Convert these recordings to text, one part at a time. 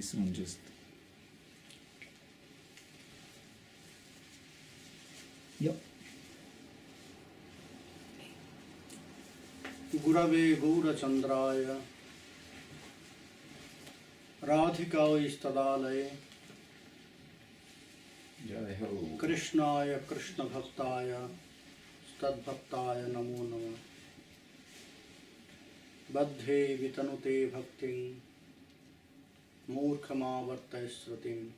самоуджест. Yep. Gurave Gaura Chandraya Radhika Istadalaye Jai Ho. Krishnaya Krishna Bhaktaya Stad Bhaktaya Namo Nama Badhe Vitanute Bhakti Murkhama Vartay Srutim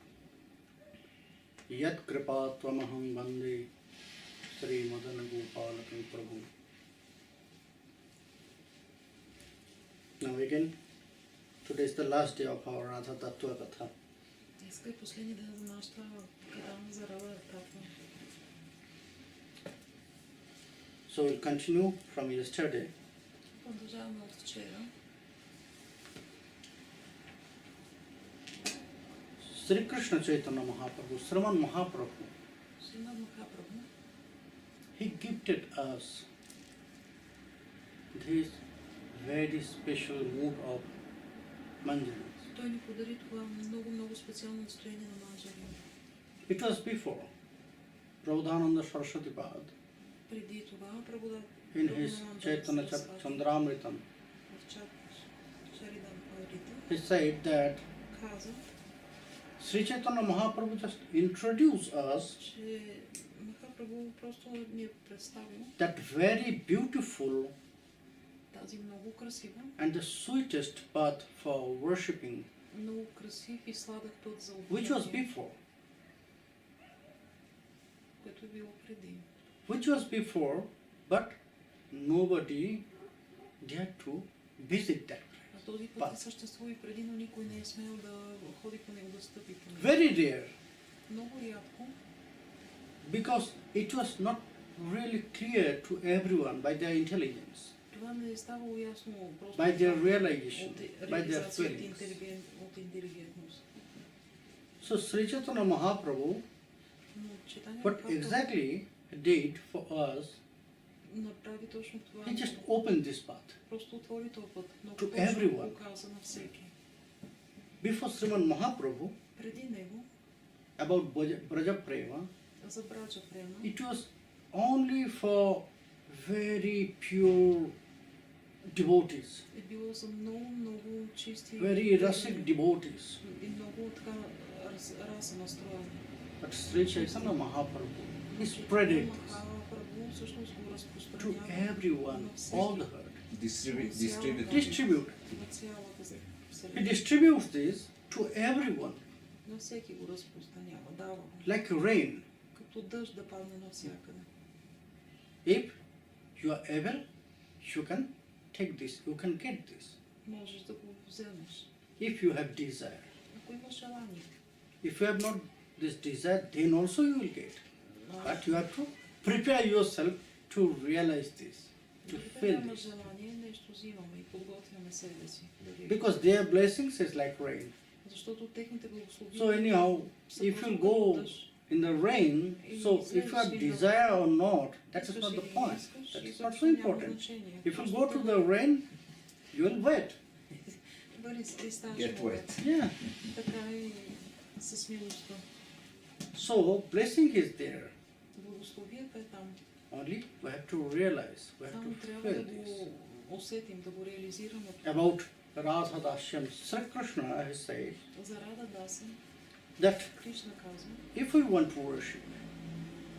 Yat Kripa Tvamaham Bande Srimati Radharani Prabhu. Now again, today is the last day of our Radha Tatwa Katha. Днеска е последния ден за нашата катана за Рада Татва. So we'll continue from yesterday. Продължаваме от вчера. Sri Krishna Chaitanya Mahaprabhu, Sriman Mahaprabhu, Srimad Махапрабху he gifted us this very special mood of manjari. той ни подари това много специално настроение на манджари. It was before Prabhupada Saraswati Pad Преди това Прабхупад in his Chaitanya Chandramritam. в Чаридан Паврита He said that каза, Sri Chaitanya Mahaprabhu just introduced us че Махапрабху просто ни е представил that very beautiful тази много красива, and the sweetest path for worshipping, много красив и сладък път за which was обичание, before, което е било преди. But nobody dared to visit that. А този път е съществува и преди, но никой не е смел да ходи по него, да стъпи по него. Very rare, Много рядко, because it was not really clear to everyone by their intelligence, това не е ставало ясно просто by their realization, от by their реализация, feelings. от интелигентност. So Sri Chaitanya Mahaprabhu, Но Чайтаня what Махапрабху exactly did for us, направи точно това. he just opened this path. Просто отвори този път. Много To точно everyone. го каза на всеки. Before Sriman Mahaprabhu, Преди него, about Braja Prema, за Браджа Према, it was only for very pure devotees, е било за много чисти very rasic devotees. и много така раса настроени. But Sri Chaitanya Mahaprabhu, he spread it Махапрабху всъщност го to разпространява everyone, на all the всеки, herd. Distribute. на цялата He вселена. distributes this to everyone, На всеки го разпространява, дава го. like rain. Като дъжд да падне навсякъде. If you are able, you can take this, you can get this. Можеш да го вземеш. If you have desire. Ако имаш желание. If you have not this desire, then also you will get. But you have to prepare yourself to realize this, to Дори да feel нямаш this. желание, нещо взимаме и подготвяме себе си. Because their blessings is like rain. Защото техните благословения So anyhow, са if you просто go като дъжд. in the rain, so if you have desire or not, that is not the point. That is not so important. If you go to the rain, you will wet. Бъди ти ставаш Get wet. Yeah. Така и с милостта. So blessing is there. Благословията е там. Only we have to realize, we have Само to трябва feel да this. го усетим, да го реализираме. About Radha Dashyam, Sri Krishna has said За Рада Даса, that Кришна казва, if we want to worship,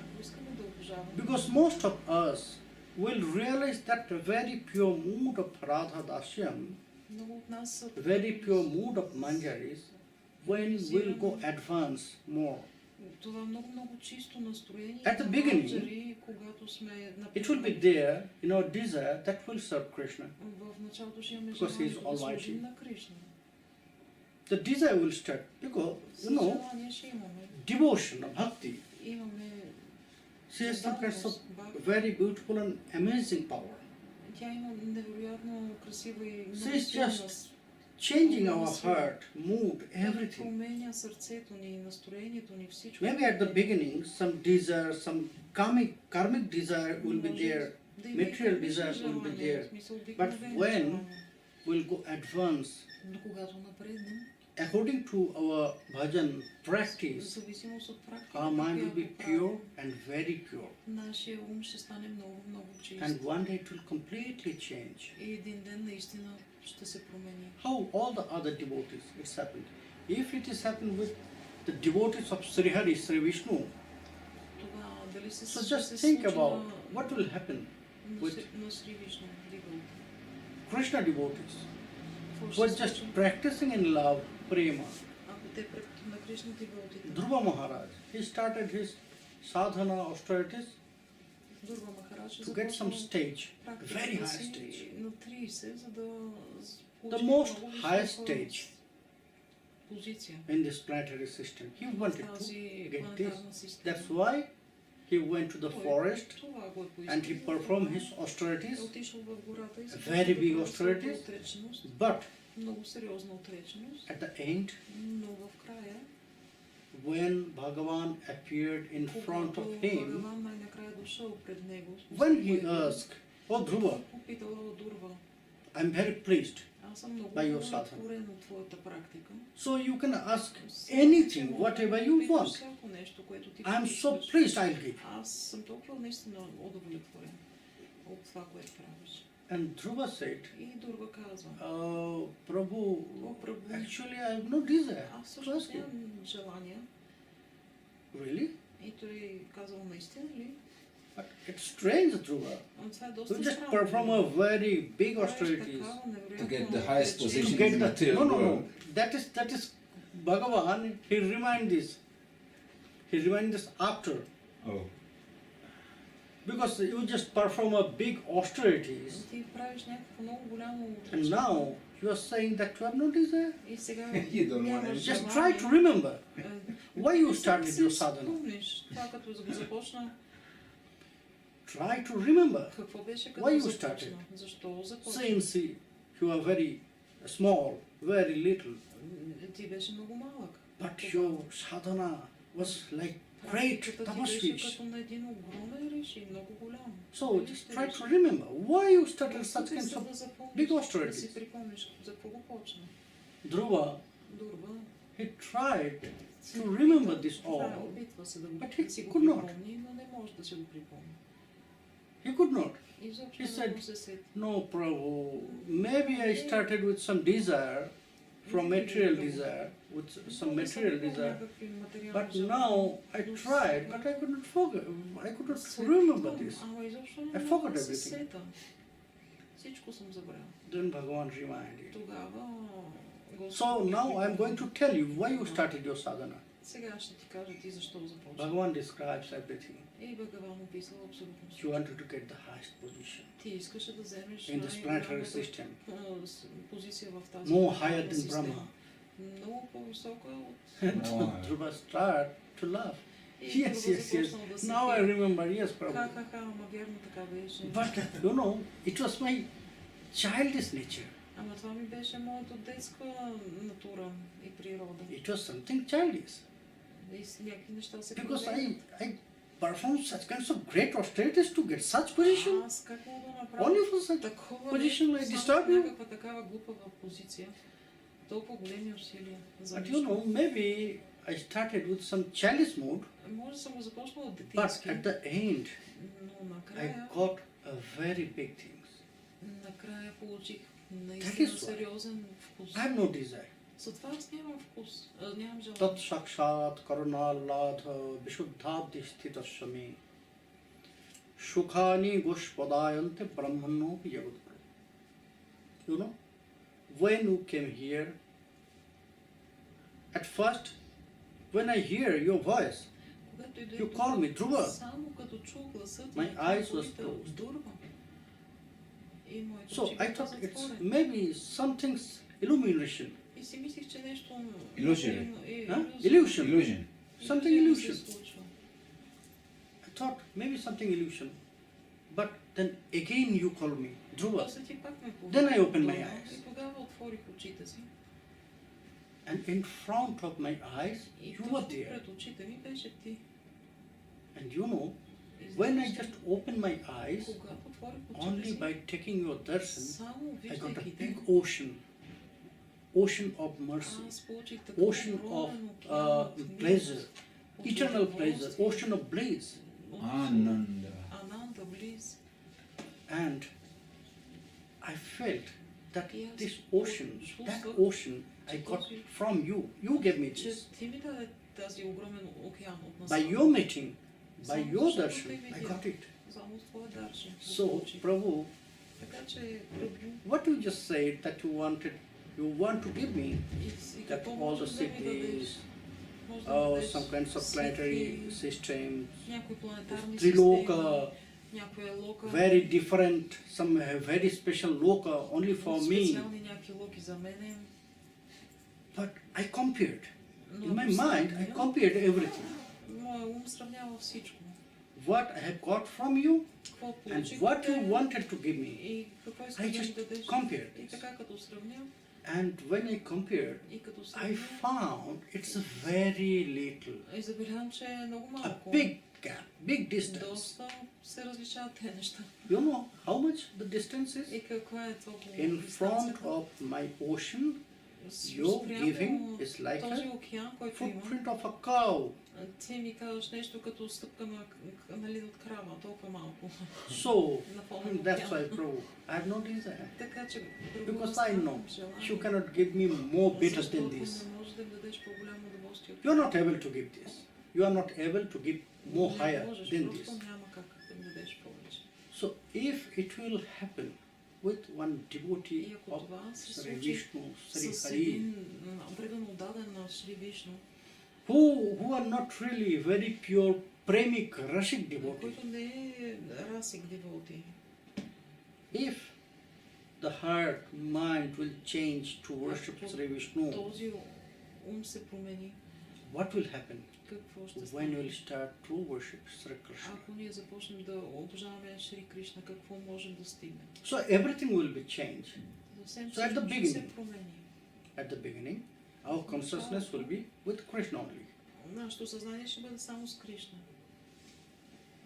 ако искаме да обожаваме, because most of us will realize that very pure mood of Radha Dashyam, много от нас са very pure mood of manjaris, when we'll go advance more. това много чисто настроение. At the beginning, манджари, когато сме It will be there in our desire that will serve Krishna. в началото ще имаме Because he is желанието да almighty. служим на Кришна. The desire will start because, С you know, желание ще имаме. devotion of bhakti. Имаме She has some kinds of very beautiful and amazing power. Тя има невероятно красива и So много it's силна just changing our heart, mood, everything. променя сърцето ни, настроението ни, всичко. Maybe at the beginning, some desire, some karmic desire will be there, material desire will be there. But when we'll go advance, но когато напреднем, according to our bhajan В practice, зависимост от практиката, our mind will be която pure правим, and very pure. нашия ум ще стане много, много чист. And one day it will completely change. И един ден наистина ще се промени. How all the other devotees it's happened. If it is happened with the devotees of Sri Hari, Sri Vishnu, Това дали се so се just случи think на- about what will happen with на Сри Вишну девоти. Krishna devotees Какво who are ще се just случи? practicing in love, prema. Ако те на Кришна девотите, Dhruva Maharaj, he started his sadhana austerities Дурва Махарадж to get some stage, very практиката high си stage. на 30, за да The получи most много highest висока stage позиция in this planetary system. He в wanted to тази get this. планетарна система. That's why he went to the Той forest това го е and he поискал. performed his Е austerities, отишъл в гората и се very big прави своята austerities, отреченост, but много сериозна отреченост, at the end, но в края, when Bhagavan appeared in front когато of him, Бхагаван най-накрая дошъл пред него, when he asked, "Oh Dhruva, попитал: "О, Дурва, I'm very pleased, аз съм много by your sadhana. удовлетворен от твоята практика. so you can ask anything, whatever you Питаш want. всяко нещо, което ти I'm so искаш. pleased, I'll give." Аз съм толкова наистина удовлетворен от това, което правиш. And Dhruva said, И Дурва казва: Prabhu, "О, Прабhu, actually I have no desire аз to всъщност ask you. нямам желания." Really? И той казал: "Наистина ли?" But it's strange, Dhruva. Но това е You доста just странно. perform a very big Правиш austerities такава To get невероятна the highest to position. get in the material no. world. That is Bhagavan. He remind this. He remind this after, Oh. because you just perform a big austerities, Ти правиш някакво много голямо and отречение. now you are saying that you have no desire. И сега You don't нямаш want it. Just желание. try to remember Е, why you ти started си your sadhana. спомниш това, като го започна. Try to remember. Какво беше Why като you започна? started? Защо започна? Since you are very small, very little, Ти беше много малък. but your sadhana was like great Практиката ти беше tapasvis. като на един огромен риши, много голям. So Нали just сте try риши? to remember why you started Просто such ти kinds за of да запомниш, big да austerities. си припомниш за какво го почна. Dhruva. Дурва. He tried to remember this all. Опитва се да But he го, си го could not. припомни, но не може да си го припомни. He could not. Изобщо He не said, го се сети. No, Prabhu, maybe I started with some desire, from material desire, with some material desire. But now I tried, but I could not forget. I could not remember this. Ама изобщо не I мога forgot да се everything. сета. Всичко съм забрал. Then Bhagavan reminded. Тогава So now I am going to tell you why you started your sadhana. Сега ще ти кажа ти защо започна. Bhagavan describes everything. И Бхагаван описал абсолютно You всичко. wanted to get the highest position Ти искаше да вземеш in this planetary system, позиция в тази more higher планетарна than система. Brahma. Много по-висока от... And Wow. Dhruva started to laugh. И Yes, Дурва yes, yes. започнал да се Now I пие. remember, yes, Prabhu. Ха-ха-ха, ама вярно така беше. But you know, it was my childish nature. Ама това ми беше моята детска натура и природа. It was something childish. И с някакви неща се Because проявяват. I performed such kinds of great austerities to get such position. Аз как мога да направя Only for such такова position нещо, I само disturb you. някаква такава глупава позиция, толкова големи усилия за But нищо. you know, maybe I started with some childish mood, Може да съм го започнала but детински, at the end, но I накрая, got a very big things. накрая получих That наистина is why. сериозен вкус. I have no desire. Затова аз нямам вкус, нямам Tat желание. sakshat karunalladha vishuddhadhi sthitasya Shukhani goshpadayante brahmanopi yagadpro. You know, when you came here, at first, when I hear your voice, Когато you дойде call me Dhruva. само като чух гласът ти, My eyes was твоите closed. Дурва. И моите So очи I бяха thought it's затворени. maybe something's illumination, И си мислих, че нещо... Illusion. illusion, Illusion. something Илюзия illusion. се случва. I thought maybe something illusion, but then again you call me Dhruva, После ти пак ме Then I opened my Дурва, eyes. И тогава отворих очите си. and in front of my eyes И you точно were there, пред очите ми беше ти. and you know, И when I знаеш ли, just opened my eyes, когато отворих очите only си, by taking your darshan, само I got a виждайки big те, ocean. ocean of mercy, Аз получих такъв ocean of огромен океан от pleasure, от eternal pleasure, удоволствие, ocean of bliss. от Ananda. Ананда, близ. And I felt that Yes. this ocean, that Чувствах, ocean I got този- from you. You gave me че this. ти ми даде тази огромен океан от By насам. your meeting, by Само your защото darshan, те I видях. got it. Само с твоя даршан. го So, получих. Prabhu, Така че, Прабху, what you just said that you want to give me, и that какво all the можеш да ми дадеш? cities, Може да ми дадеш some kinds of planetary светли, systems, някои планетарни Triloka, системи, някоя лока, very different, some very special loka only for me. специални някакви локи за мене. But I compared. Но In my ако mind, I сравня, compared everything. моя ум сравнява всичко. What I have got from you Какво and получих what от you теб wanted to give me. и какво I искаш да ми just дадеш. compared И this. така като сравня, And when I compared, и като I сравня, found it's a very little, и забелязам, че е много a малко. big gap, big distance. Доста се различават тези неща. You know how much the distance is? И каква е толкова In front дистанцията? of my ocean, your Спрямо giving is like този a океан, който има, footprint of a cow. ти ми казваш нещо като стъпка на, нали, от крава, толкова малко. So, На фона на that's why, океана. Prabhu, I have no desire. Така че, Because I know you cannot give me more better than this. не може да ми дадеш по-голямо удоволствие. You are not able to give this. You are not able to give more higher Не можеш, than просто this. няма как да ми дадеш повече. So, if it will happen with one devotee И ако of това се Sri случи Vishnu, Sri с Hari, един предан отдаден на Шри Вишну, who are not really very pure premic rashik devotee, който не е расик девоти, if the heart, mind will change to worship Ако Sri Vishnu, този ум се промени, what will happen какво ще when стане? you will start to worship Sri Krishna? Ако ние започнем да обожаваме Шри Кришна, какво можем да стигнем? So everything will be changed. Съвсем So at the всичко ще се beginning. промени. At the beginning, our consciousness will be with Krishna only. Нашето съзнание ще бъде само с Кришна.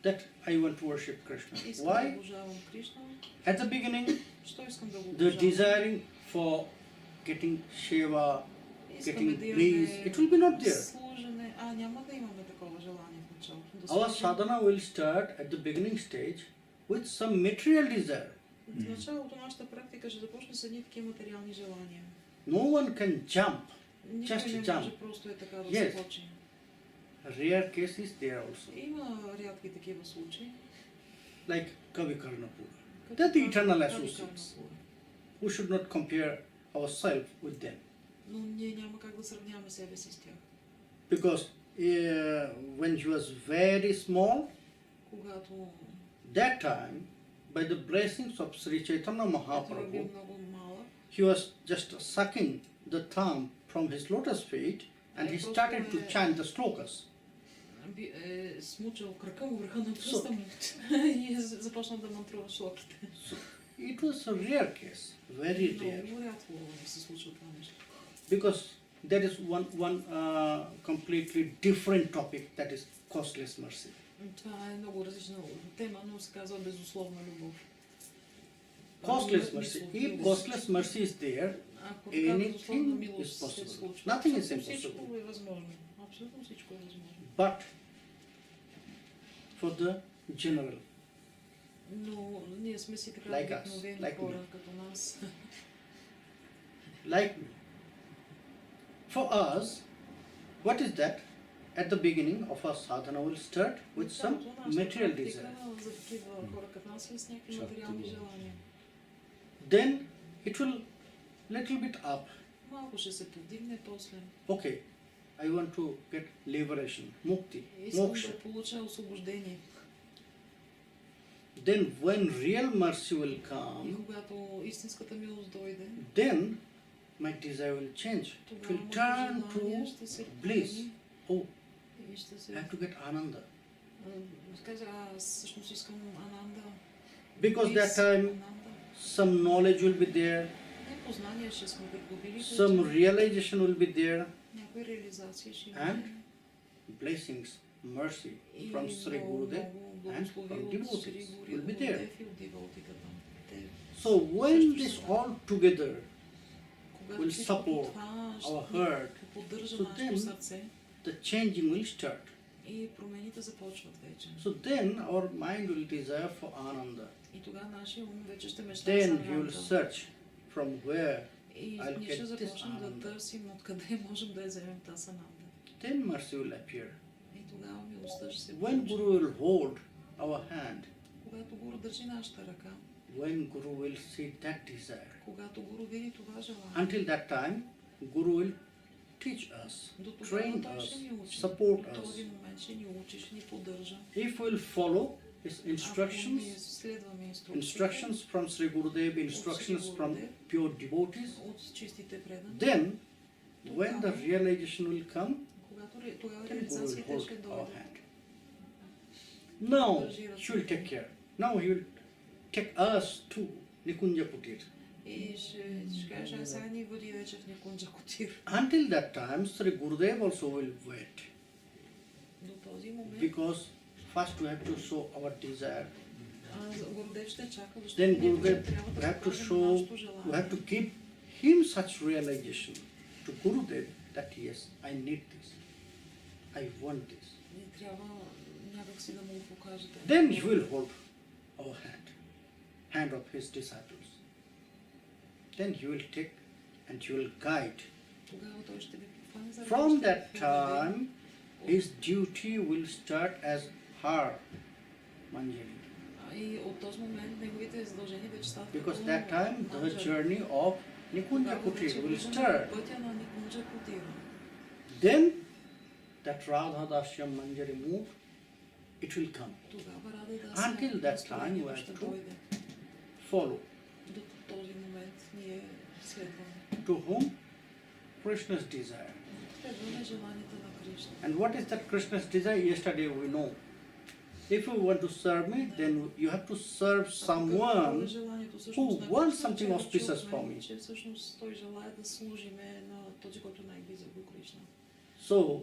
That I want to worship Krishna. Искам да Why? обожавам Кришна. At the beginning, Що искам да го the обожавам? desiring for getting Shiva, Искаме getting да bliss, имаме it will be not there. служене. Няма да имаме такова желание в началото. Да Our служим. sadhana will start at the beginning stage with some material desire. В началото нашата практика ще започне с едни такива материални желания. No one can jump. Никой Just не jump. може просто е така да Yes. започне. Rare cases there also, Има рядки такива случаи. like Kavi Karnapura, като They're the Kavi eternal Karnapura. associates. who should not compare ourselves with them. Но ние няма как да сравняваме себе си с тях. Because when she was very small, Когато that time, by the blessings of Sri Chaitanya той бил Mahaprabhu, много малък, he was just sucking the thumb from his lotus feet and he started to chant the slokas. смучал крака му, върха на пръста му и е започнал да мантрува шлоките. So it was a rare case, very rare, Много рядко се случва това нещо. because that is one completely different topic, that is costless mercy. Това е много различна тема, но се казва безусловна любов. Costless mercy. If costless mercy is there, Ако така безусловна anything милост is се possible. случва, Nothing is абсолютно impossible. всичко е възможно. Абсолютно всичко е възможно. But for the general, Но ние сме си така Like us, обикновени like хора, me. като нас. like me. For us, what is that? At the beginning of our sadhana will start with some Началото на нашата material практика desire. За такива хора като нас е с някакви материални желания. Then it will little bit up. Малко ще се повдигне после. Okay, I want to get liberation, mukti, Искам moksha. да получа освобождение. Then when real mercy will И come, когато истинската милост дойде, then my desire will change. It тогава will моето turn желание to ще се bliss. промени Oh, и ще се... I have to get ananda. Каза, аз всъщност искам ананда. Because that Bliss, time ананда. some knowledge will be there, Непознание ще сме придобили, some realization will be there, някои реализации ще and имаме. blessings, mercy И from Sri много, Gurudev. много and благослови from от devotees Шри will be there. Гурудев и от девотиката. Те, So when this all together, когато will всичко support това our ще heart, поддържа so нашето then сърце the changing will start. и промените започват вече. So then our mind will desire for Ananda. И тогава нашия ум вече ще мечтае за Then he will Ананда. search from where И I'll ние ще get this започнем да Ananda. търсим откъде можем да я вземем тази Ананда. Then mercy will appear. И тогава милостта ще се When получи. Guru will hold our hand, Когато Гуру държи нашата ръка, when Guru will see that desire. когато Гуру види това желание, Until that time, Guru will teach us, до тогава train той ще us, ни учи. support В us. този момент ще ни учи, ще ни поддържа. If we'll follow his Ако ние instructions, следваме instructions from Sri Gurudev, instructions from pure devotees, от чистите предани, then when the realization will come, тогава then Guru will реализацията hold ще our дойде. hand. Now he will take care. Now he will take us to Nikunja Kutir. И ще каже, сега ни води вече в Никунджа Кутир. Until that time, Sri Gurudev also will wait. До този момент Because first we have to show our desire. Гурудев ще чака, защото Then ние Gurudev, трябва we да have to покажем show, нашето we желание. have to give him such realization to Gurudev that yes, I need this, I want this. Ние трябва някакси да му покажете. Then he will hold our hand of his disciples. Then he will take and he will guide. Тогава той ще ви подхване за From ръка, that ще ви поведе. time, his duty will start as her manjari. И от този момент неговите задължения вече стават Because като that time the манджари. journey of Nikunja Тогава вече Kutir will влизаме start. в пътя на Никунджа Кутир. Then that Radha Dasyam Manjari move, it will come. Тогава Рада да Until that time, we ще have to дойде. Follow. До този момент ние следваме. To whom? Krishna's desire. Следваме желанията на Кришна. And what is that Krishna's desire? Yesterday we know. If you want to serve me, then you have to serve someone who wants something auspicious for me. Че всъщност той желае да служиме на този, който най-близък до Кришна. So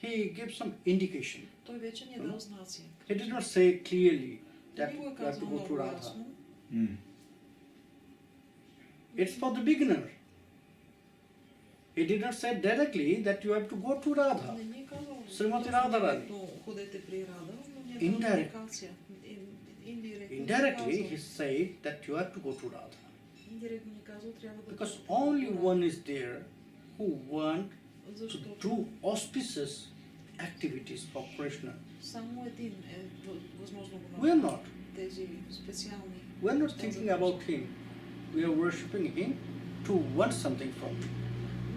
he gives some indication. Той вече ни е дал знаци. He did not say clearly that Не го е you have to казал go много to Radha. ясно. It's for the beginner. He did not say directly that you have to go to Radha. Не ни е казал Srimati точно Radharani. директно ходете при Рада, но ни е дал Indirect. индикация. Индиректно ни Indirectly, he казал. said that you have to go to Radha. Индиректно ни казал, трябва да Because ходите only при Рада. one is there who want to Защото do auspicious activities for Krishna. само един е възможно го We are направи. not. Тези специални. We are not thinking about him. We are worshipping him to want something from him.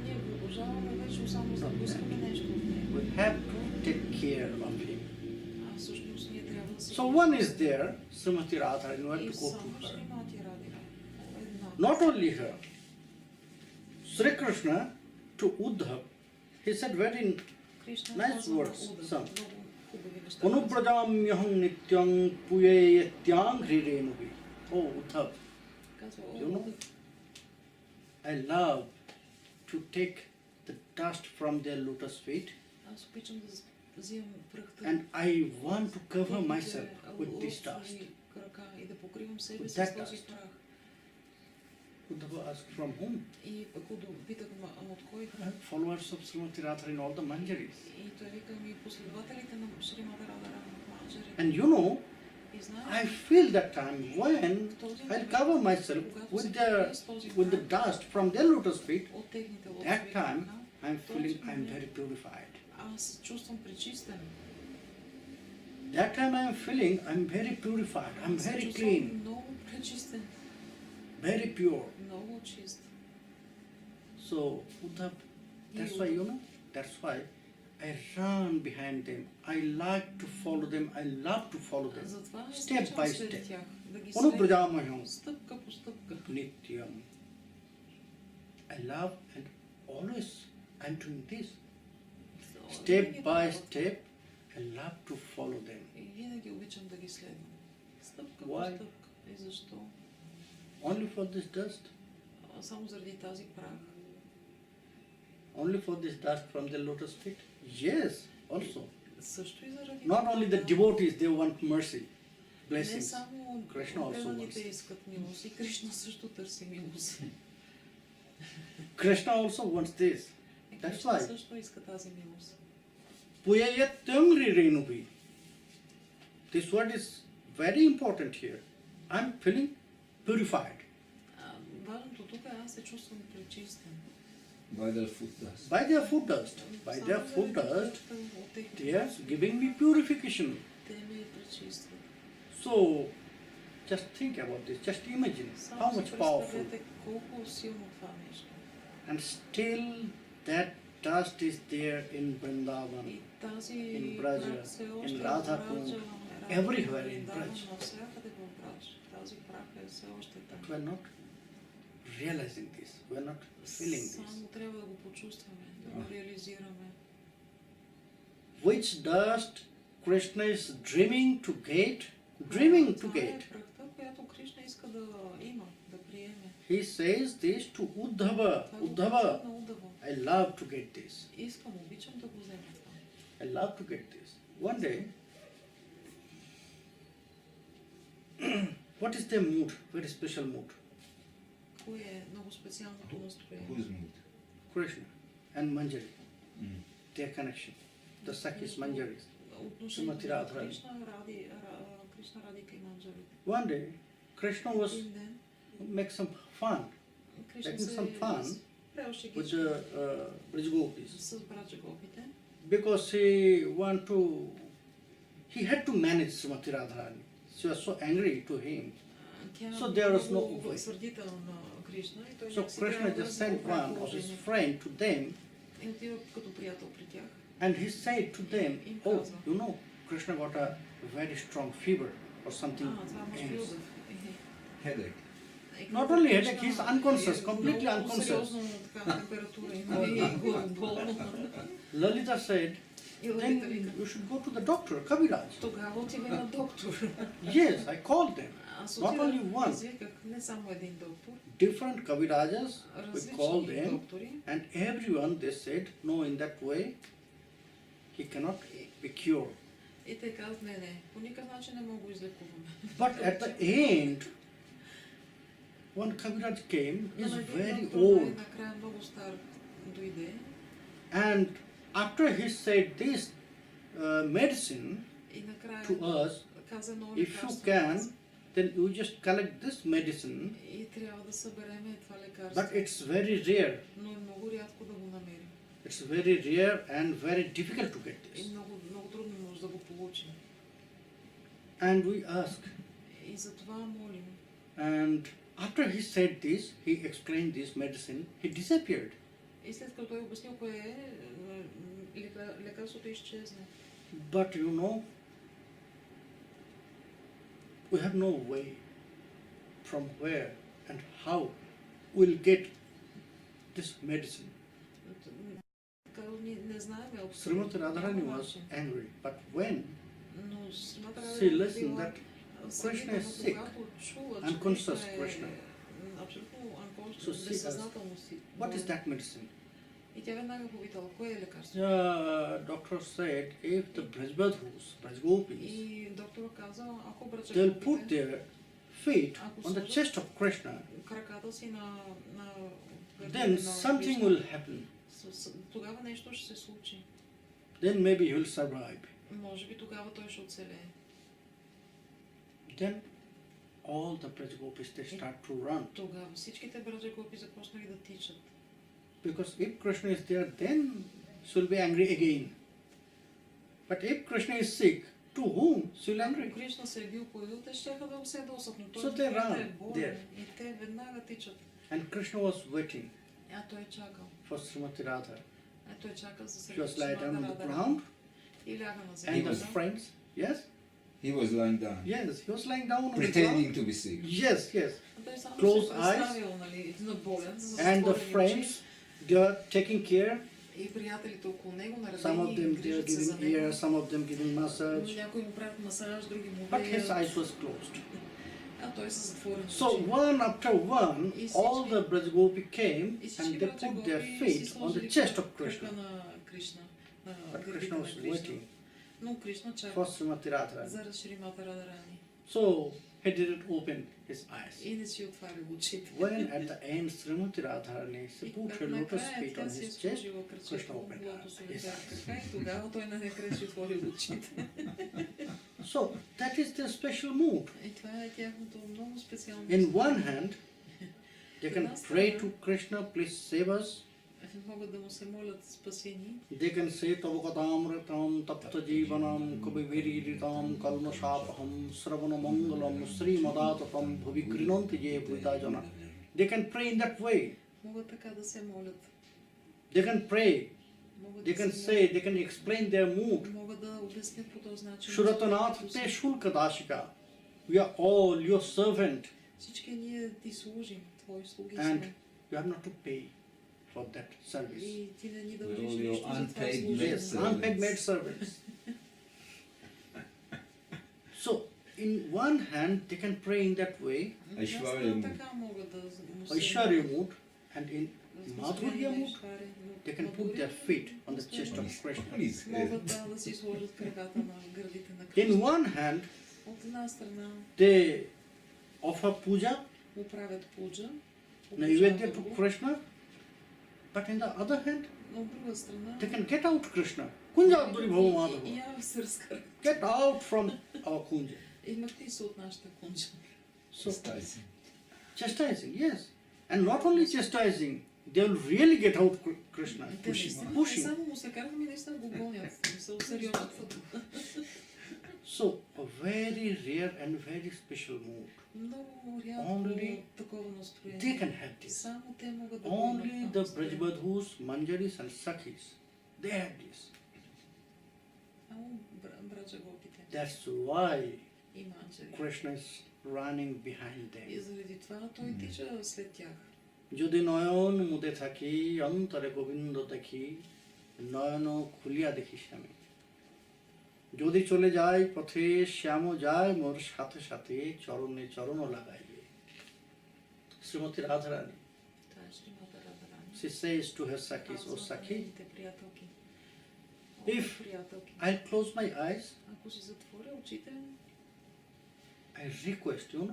Ние го обожаваме вече само за да искаме нещо от него. We have to take care of him. А всъщност ние трябва да се... So one is there, Srimati Radharani, you have И to go само to her. Шримати Радха. Една. Not only her. Sri Krishna to Uddhav, he said very Кришна nice каза на words, Уда, some. много хубави неща. Anubrajamyaham nityang puyetyang hrirenuhi. Oh Uddhav, Казва, you know, I love to take the dust from their lotus feet аз обичам да взимам пръхта and I want to cover техните myself with this dust. лотосови крака и да покривам себе With си that с този dust. прах. Uddhava asked from whom? И ако питах, от кой? Followers of Srimati Radharani, all the manjaris. И той вика ми последователите на Шримати Радharani, манджари. And you know, И знаеш, I feel that time when в този I момент, cover myself когато with се the покрия с този with the прах dust from their lotus feet. от техните лотосови That time крака, I'm feeling този I'm момент very purified. аз се чувствам пречистен. That time I'm feeling I'm very purified. I'm Аз се very чувствам clean, много пречистен, very pure. много чист. So Uddhav, that's why you know. That's why I run behind them. I like to follow them. I love to follow them. Затова Step by след step. тях, да ги Onu следвам prajamaham стъпка по стъпка. nityam. I love and always I'm doing this. Step by step, I love to follow them. И винаги обичам да ги следвам. Стъпка по Why? стъпка. И защо? Only for this dust? Само заради тази прах. Only for this dust from the lotus feet? Yes, also. Също и заради Not only the devotees, they want mercy, Не blessings. само Krishna also преданите wants. искат милост, и Кришна също търси милост. Krishna also wants this. That's Кришна why. също иска тази милост. Puyayatyangri renubi. This word is very important here. I'm feeling purified. Важното тук е аз се чувствам пречистен. By their foot dust. By their foot dust. By their foot dust, they are giving me purification. Те ме пречистват. So, just think about this. Just imagine how Само much си powerful. представете колко силно това нещо. And still that dust is there in Vrindavan, И тази in Braja, прах все in още Radha в Kund, Браджа, everywhere in Вриндаван, Braj. навсякъде в Брадж. Тази прах е все още там. But we're not realizing this. We're not feeling this. Само трябва да го почувстваме, да го реализираме. Which dust Krishna is dreaming to get? Dreaming to Това е get. прахта, която Кришна иска да има, да приеме. He says this to Uddhava. Това го Uddhava, казва на Удава. I love to get this. Искам, обичам да го взема това. I love to get this. One day, what is their mood? Very special mood. Кое е много специалното настроение? Whose mood? Krishna and Manjari, Mm. their connection. The Sakhis Manjaris. Отношението Srimati на Radharani. Кришна Радика и Манджари. One day, Krishna was Един ден make some fun Кришна making се some fun правил with шегички the Braj Gopis, с браджа гопите, because he had to manage Srimati Radharani. She was so angry to him. тя So there was no много way. сърдита на Кришна и той So някакси Krishna трябва just да sent го оправи one of his положението. friend to them, И отива като приятел при тях. and he said to them, Им "Oh, казва. you know, Krishna got a very strong fever or something." Това може би else." Удав. Headache. Not only headache, he's unconscious, completely много unconscious. сериозно така температура има и болно. Lalita said, И Лалита "Then вика, you should go to the doctor, Kaviraj." тогава отивай на доктор. Yes, I called them. Аз Not only one. извиках не само един доктор, Different Kavirajas, we called различни them, доктори. and everyone they said, "No, in that way, he cannot be cured." И те казват, не, по никакъв начин не мога го излекуваме. But at the end, one Kaviraj came, Но he's на един very доктор old, накрая много стар дойде and after he said this medicine и накрая to us, каза едно if you лекарство. can, then you just collect this medicine, И трябва да събереме това but лекарство. it's very rare. Но е много рядко да го намерим. It's very rare and very difficult to get И this. много трудно може да го получим. And we ask, И затова молим. and after he said this, he explained this medicine, he disappeared. И след като той обяснил кое е, лекарството изчезна. But you know, we have no way from where and how we'll get this medicine. Казал, ние не знаем Srimati Radharani was angry, but when Но Сримати she Радharani listened that Krishna is sick, unconscious Krishna, абсолютно So she безсъзнателно си. what is that medicine? И тя веднага попитала, кое е лекарство? The doctor said, if the Brajbadhus, Brajgopis, И доктора каза, ако they'll put брача their feet on the chest of Krishna, краката си на then something will happen. Тогава нещо ще се случи. Then maybe he will survive. Може би тогава той ще оцелее. Then all the Brajgopis, they start to run. Тогава всичките браджа гопи започнали да тичат. Because if Krishna is there, then she will be angry again. But if Krishna is sick, to whom she will angry? Ако Кришна се е бил появил, те щяха да се досат, но So той they run е болен there. и те веднага тичат. And Krishna was waiting А той е чакал. for Srimati Radha. А той чака за She was среща lying down on на the Рада. ground, И ляга на and the земята. friends, yes? He was lying down, Yes, he was lying down on the ground. pretending to be sick. Yes, yes. А той само Close се представил, нали, на болен, с And the затворени friends, очи. they are taking care. И приятелите около него Some of наредени them и they are грижат се за giving ear, него. some of them giving massage. Някои му правят масаж, други му But his веят. eyes was closed. А той с затворени So очи. one after one, all the Brajgopi came И and всички they братя put their гопи си feet on the сложили chest of крака Krishna. на Кришна. На But гърдите Krishna на was Кришна. waiting Но Кришна for чака Srimati Radharani. за Шримати Радарани. So he didn't open his eyes. И не си отваря очите. When at the end Srimati Radharani И put her накрая lotus feet тя on си е his chest, сложила кръчето Krishna в opened лотосовите his eyes. крака и тогава той най-накрая си отвори очите. So that is their special mood. И това е тяхното много специално. In one hand, they can pray to Krishna, please save us. Могат да му се молят спасени. They can say Tavakatamritam Tapta Jivanam Kabiviriritam Kalmashapaham Sravana Mangalam Srimadatam Bhavikrinanti Je Bhutajana. They can pray in that way. Могат така да се молят. They can pray. Могат They да can се say, they can explain their mood. могат да обяснят по този начин. Shuratanath Te Shulkadashika. We are all your servant. Всички ние ти служим, твои слуги And сме. you have not to pay for that service. И ти не ни We're дължиш all your нищо за това unpaid служение. Yes, servants. unpaid maid servants. So, in one hand, they can pray in that way, Aishwarya така могат да му се Aishwarya mood, and in възможение Madhurya на mood, Аишвария, но they can put their feet on the chest of Krishna. On his head. могат да си сложат краката на гърдите на In Кришна. one hand, От една страна they offer puja, му правят пуджа, naivedya to Krishna, but in the other hand, но от друга страна they can get out Krishna. Kunja Abduri Bhava и Madhava. я се разкара. Get out from our kunja. И махти се от нашата кунджа. So, Chastising. chastising, yes. And not only chastising, they will really get out Krishna. Те Pushing, наистина не pushing. само му се карат, ами наистина го гонят. Мисъл, сериозно това. So, a very rare and very special mood. Много Only рядко такова They настроение. can have this. Само те могат да го Only имат the това настроение. Brajbadhus, Manjaris and Sakhis, they have this. Само браджа гопите That's why и манджари. Krishna is running behind И them. заради това той тича след тях. যদি নয়ন মুদে থাকি অন্তরে গোবিন্দ দেখি নয়ন খুলিয়া দেখি স্বামী যদি চলে যায় পথে শ্যাম যায় মোর সাথে সাথে চরণে চরণ লাগাইবে Shrimati Radharani Това е Srimati Radharani. she says to her Sakhis, Казва O на Sakhi, нейните приятелки. О, If- приятелки, I'll close my eyes, ако си затворя очите, I request you,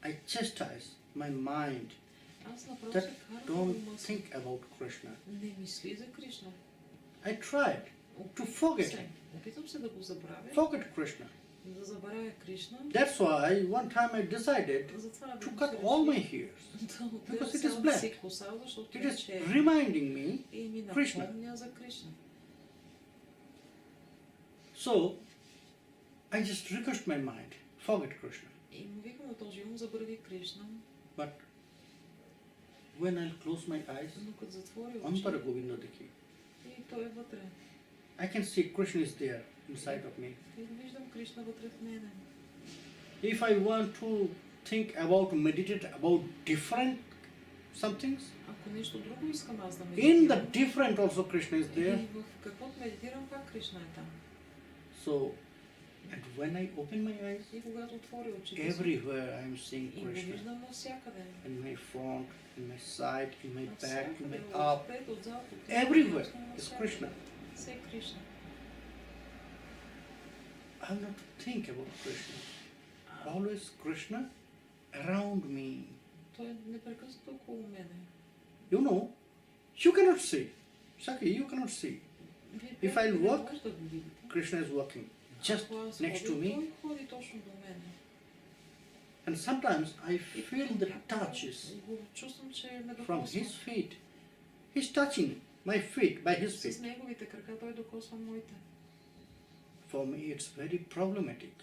I chastise my mind аз направо that се карам don't ума си. think about Krishna. Не мисли за Кришна. I tried to forget him, Опитвам се да го забравя, forget Krishna. да забравя Кришна. That's why one time I decided Затова to веднъж cut реших all my hairs. да because отделя it is цялата black. си коса, защото It е is черна. reminding me. И ми Krishna. напомня за Кришна. So I just request my mind, forget Krishna. И му викам на този ум, забрави Кришна, But when I close my eyes, но като затвори очи, Antara Govinda Dekhi, и той е вътре. I can see Krishna is there inside of me. И виждам Кришна вътре в мене. If I want to think about, meditate about different some things, Ако нещо друго искам аз да in медитирам, the different also Krishna is there. и в каквото медитирам, пак Кришна е там. So, and when I open my eyes, И когато отворя очите си, everywhere I am seeing и го Krishna. виждам навсякъде. In my front, in my side, in my back, in my Навсякъде, up, отпред, отзад, отпред, everywhere отдясно, is навсякъде. Krishna. Все е Кришна. I have not to think about Krishna. Always Krishna around me. Той е непрекъснато около мене. You know, you cannot see. Sakhi, you cannot see. Вие If I приятели, не walk, може да го видите. Krishna is walking just Ако аз next to ходя, me. той ходи точно до мене. And sometimes I И feel the понякога touches го чувствам, че ме from докосва. his feet. He's touching my feet by his С feet. неговите крака той докосва моите. For me, it's very problematic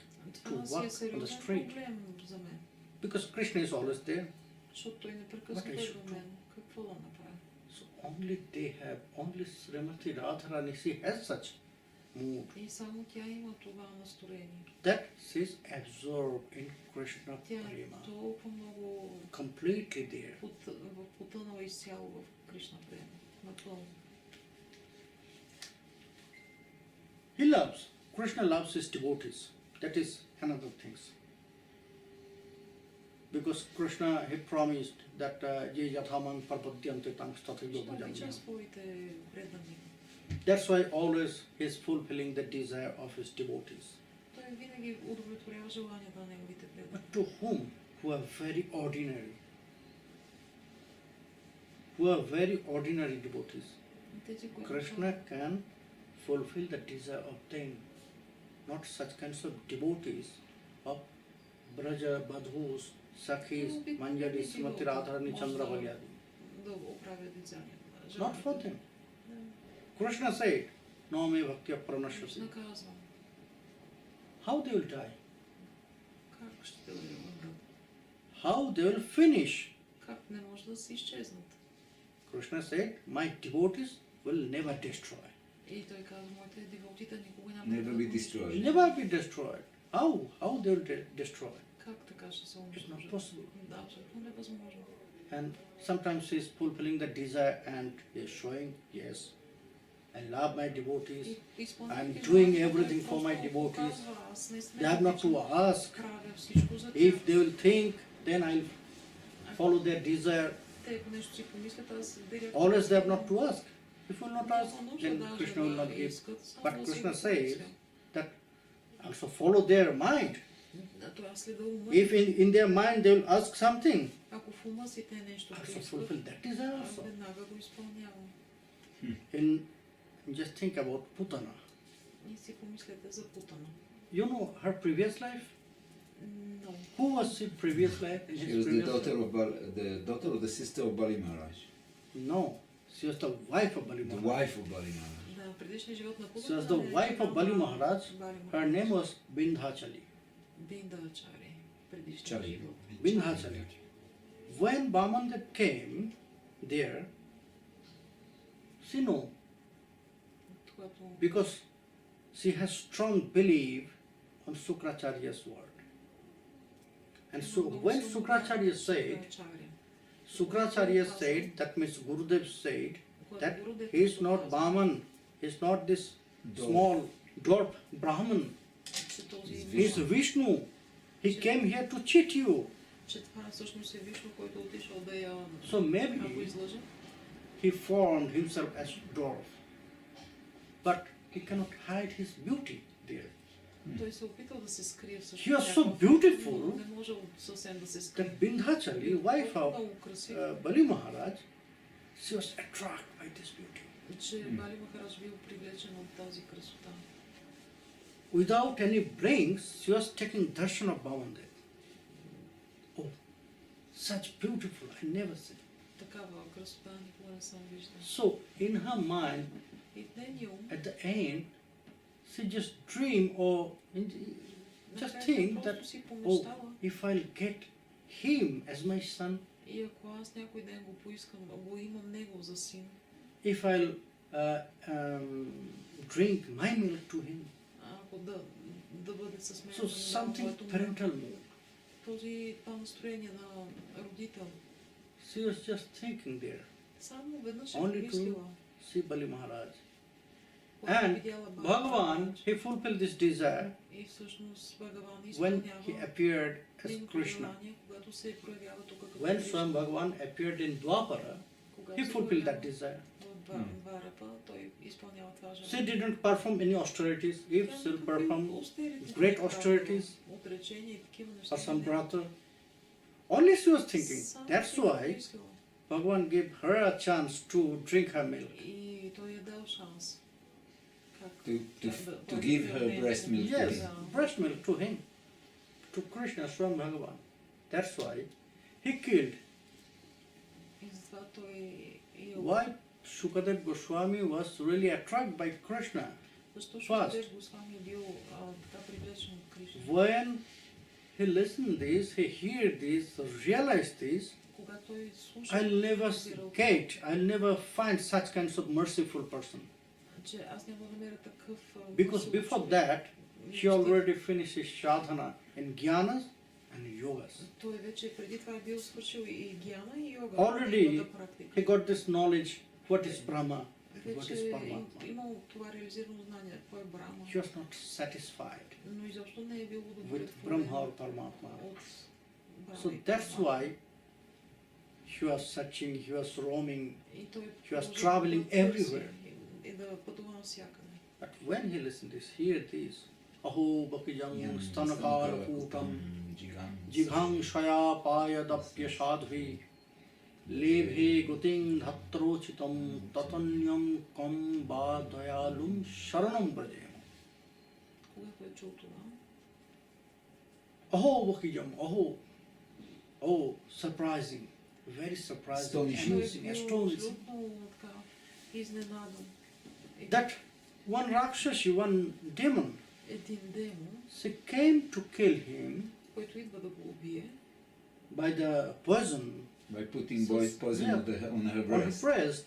Това си walk е on the сериозен street. проблем за мен. because Krishna is always there. Защото той непрекъснато What I е should до мен. Какво да направя? So only they have, only Srimati Radharani, she has such mood. И само тя има това настроение. That she is absorbed in Krishna Тя е Prema. толкова много Completely there. потънала изцяло в Кришна Према. Напълно. He loves, Krishna loves his devotees. That is another thing. Because Krishna, he promised that ye yathaman parpadyante tang statha Кришна обича yogajamya. своите предани. That's why always he is fulfilling the desire of his devotees. Той винаги удовлетворява желанията на неговите предани. But to whom? Who are very ordinary. Who are very ordinary devotees. Тези, които Krishna can fulfill the desire of them. Not such kinds of devotees of Braja, Badhus, Sakhis, Manjari, Srimati Radharani, Chandravalyadi. да оправят дизайна. Not for them. Krishna said, no me bhaktiya pranashati. Кришна казва, How they will die? как ще умрат? How they will finish? Как не може да се изчезнат? Krishna said, my devotees will never destroy. И той казва, моите девотита никога няма Never да be бъдат destroyed. унищожени. Never be destroyed. How they will destroy? Как така ще се It's not унищожат? possible. Да, абсолютно невъзможно. And sometimes he is fulfilling the desire and he is showing, yes, I love my devotees. И изпълнявайки I'm doing желанието, everything той for my просто devotees. показва, аз наистина They have not to обичам, ask. правя всичко за If тях. they will think, then I'll follow their desire. Те ако нещо си помислят, аз директно... Always they have not to ask. If you will not ask, Няма нужда then даже Krishna will да not give. искат, само But да си Krishna го says помислят. that also follow their mind. Той аз следва ума. If in their mind they will ask something, Ако в ума си те нещо also поискат, fulfill that desire аз also. веднага го изпълнявам. Just think about Putana. И си помислете за Путана. You know her previous life? Но Who was she previous life? In She his was the previous daughter life? of the daughter of the sister of Bali Maharaj, No, she was the wife of Bali the Maharaj. wife of Bali Maharaj. да, предишният живот на She Путана was the wife of Bali Maharaj. Бали Her name was Bindhachali. Биндачари. Предишният Чари. живот. Bindhachali. When Bamandev came there, she knew Когато because she has strong belief on Sukracharya's word. And so when Sukracharya said, that means Gurudev said, that he is not Brahman, he is not this small dwarf Brahman, he is Vishnu. He came here to cheat you. че това всъщност е Вишну, който отишъл да я So maybe ако излъже. he formed himself as dwarf. But he cannot hide his beauty there. Той се опитал да се скрие всъщност. She was so beautiful но не може съвсем да се скрие. that Bindhachali, wife of Много красив, Bali Maharaj, she was attracted by this beauty. че Бали Махарадж бил привлечен от тази красота. Without any blinks, she was taking darshan of Bamandev. Oh, such beautiful, I never seen. Такава красота никога не съм виждал. So in her mind, И в нейния ум, at the end, she just dream or just think that, просто си oh, помещава, if I'll get him as my son, и ако аз някой ден го поискам, го имам него за син, if I'll drink my milk to him. ако да бъде с мен, So something parental mood. това настроение на родител. She was just thinking there. Само веднъж е Only to помислила. see Bali Maharaj. когато And видяла Бали Bhagavan, Махарадж, he fulfilled this desire и всъщност Бхагаван when изпълнява he appeared as неговото Krishna. желание, когато се проявява тук като When Кришна. Swam Bhagavan appeared in Dwapara, Когато he се fulfilled that проявява desire. в Дварапа, той изпълнява това She желание. didn't perform any austerities. If Тя she'll никакви perform austerities great не austerities прави, отречения и такива неща or some не. brata, only she was thinking. Само That's си why помислила. Bhagavan gave her a chance to drink her milk. И той е дал шанс. Как To give her breast milk to Yes, him. breast milk to him, to Krishna, Swam Bhagavan. That's why he killed. И затова той е Why Shukadev Goswami was really attracted by Krishna. Защо First. Шукадев Госвами е бил така привлечен от Кришна? When he listened this, he heard this, realized this, Когато той слуша, I'll never разбирал, I'll never find such kinds of merciful person. че аз няма да намеря такъв Because мъсъл before човек. that, he already finished his sadhana in jnanas and yogas. Той вече преди това е бил свършил и гьяна, и йога. Already неговата практика. he got this knowledge, what is Brahma, and what Вече is е Paramatma. имал това реализирано знание, кой е Брахма, He was not satisfied но изобщо не е бил with удовлетворен Brahma or Paramatma. от Брахма So и that's Параматма. why he was searching, he was roaming, И той he was продължава traveling да търси everywhere. И да пътува навсякъде. But when he listened this, hear this, Aho bakijang stanakar putam Jigam jighang shaya payadapya sadhvi lebhe guting dhatrochitam tatanyam kam badayalum sharanam brajayam. Когато е чул това, Aho bakijam, aho. Oh, surprising. Very surprising. Astonishing. Amazing, astonishing. абсолютно така изненадан. That one Rakshasi, one demon, Един демон, she came to kill him който идва да го убие, by the poison by putting poison Yeah. on her on her breast. breast.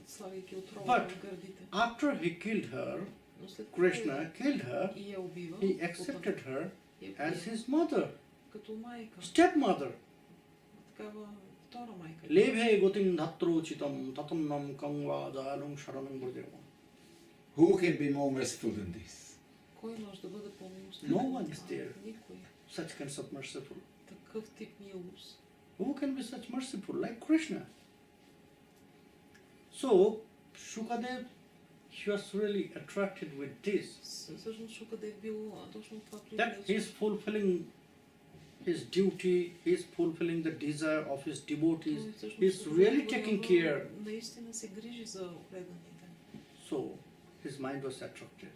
слагайки отрова But в гърдите. After he killed her, Но след Krishna killed her, и я убива, he accepted her я as приема his mother, като майка, stepmother. такава втора майка. Lebhe goting dhatrochitam tatannam kangva dalum sharanam brajayam. Who can be more merciful than this? Кой може да бъде по-милостив? No one is there. Никой. Such kinds of merciful. Такъв тип милост. Who can be such merciful like Krishna? So, Shukadev, he was really attracted with this, Всъщност Шукадев бил точно това that he is fulfilling his duty, he is fulfilling the desire of his devotees, he is really taking care. Наистина се грижи за преданите. So, his mind was attracted.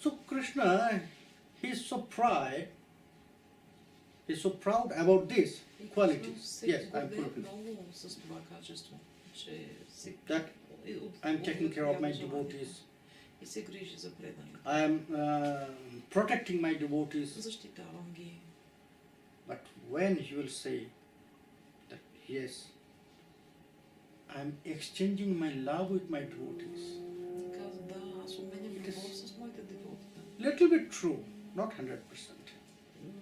So, Krishna, he is so proud about these qualities. Yes, I am fulfilled. Много с това качество, че се That I am taking care of my devotees. И се грижи за преданите. I am protecting my devotees. Защитавам ги. But when he will say that, yes, I am exchanging my love with my devotees. Каза, да, аз обменям любов с моите девоти. Little bit true, not 100%.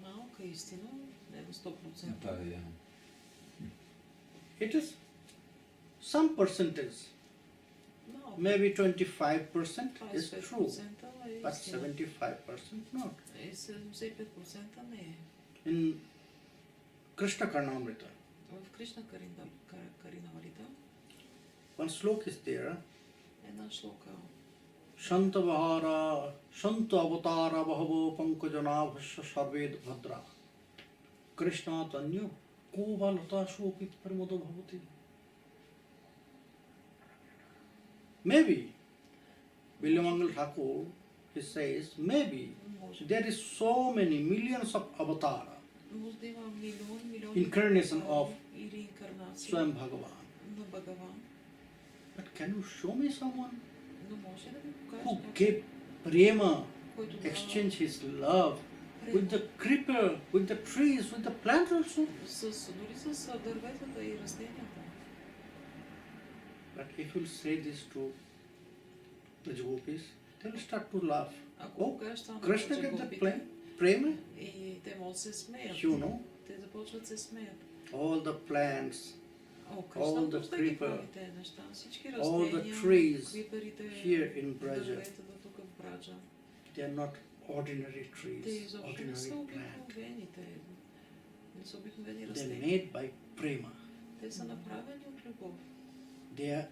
Малка истина, не на 100%. Yeah. It is some percentage, Малко. maybe 25% is true, 25% е but истина. 75% not. 75% не е. In Krishna Karnamrita, В Кришна Каринавалита one sloka is there, една шлока. Shantavahara, Shanta Avatara Bahavo Pankajana Bhasya Sarved Bhadra Krishna Tanyo Kovalata Shopit Pramodo Bhavati. Maybe Bilyamangal Thakur, he says, maybe Може. there is so many millions of avatara, Може да има милиони Incarnation of или инкарнации Swam Bhagavan. на Бхагаван. But can you show me someone Но може да ми покажеш who някой, gave prema, който да exchange his love with the creeper, with the trees, with the plants also? дори с дърветата и растенията. But if you say this to the gopis, they'll start to laugh. Ако Oh, покажеш това на Krishna gave the гопите, prema? и те могат да се смеят. You know, Те започват да се смеят. all the plants, О, All the Кришна просто ги creeper, прави тези неща. Всички all растения, the trees криперите, here in Braja, дърветата тук в Браджа. they are not ordinary Те trees, изобщо не са ordinary plants. обикновени. Те не са обикновени They're растения. made by prema. Те са направени от любов. They are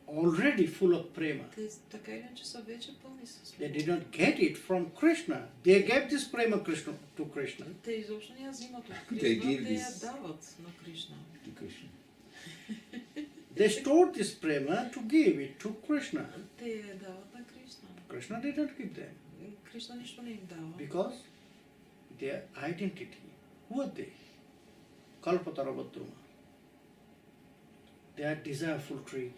already full of prema. Те така или иначе са вече пълни с They любов. did not get it from Krishna. They gave this prema Krishna to Krishna. Те изобщо не я взимат от They Кришна, give те я this- дават на Кришна. To Krishna. They stored this prema to give it to Krishna. Те я дават на Кришна. Krishna did not give them Кришна нищо не им дава. because their identity. Who are they? Kalpatara Badruma. They are desireful tree.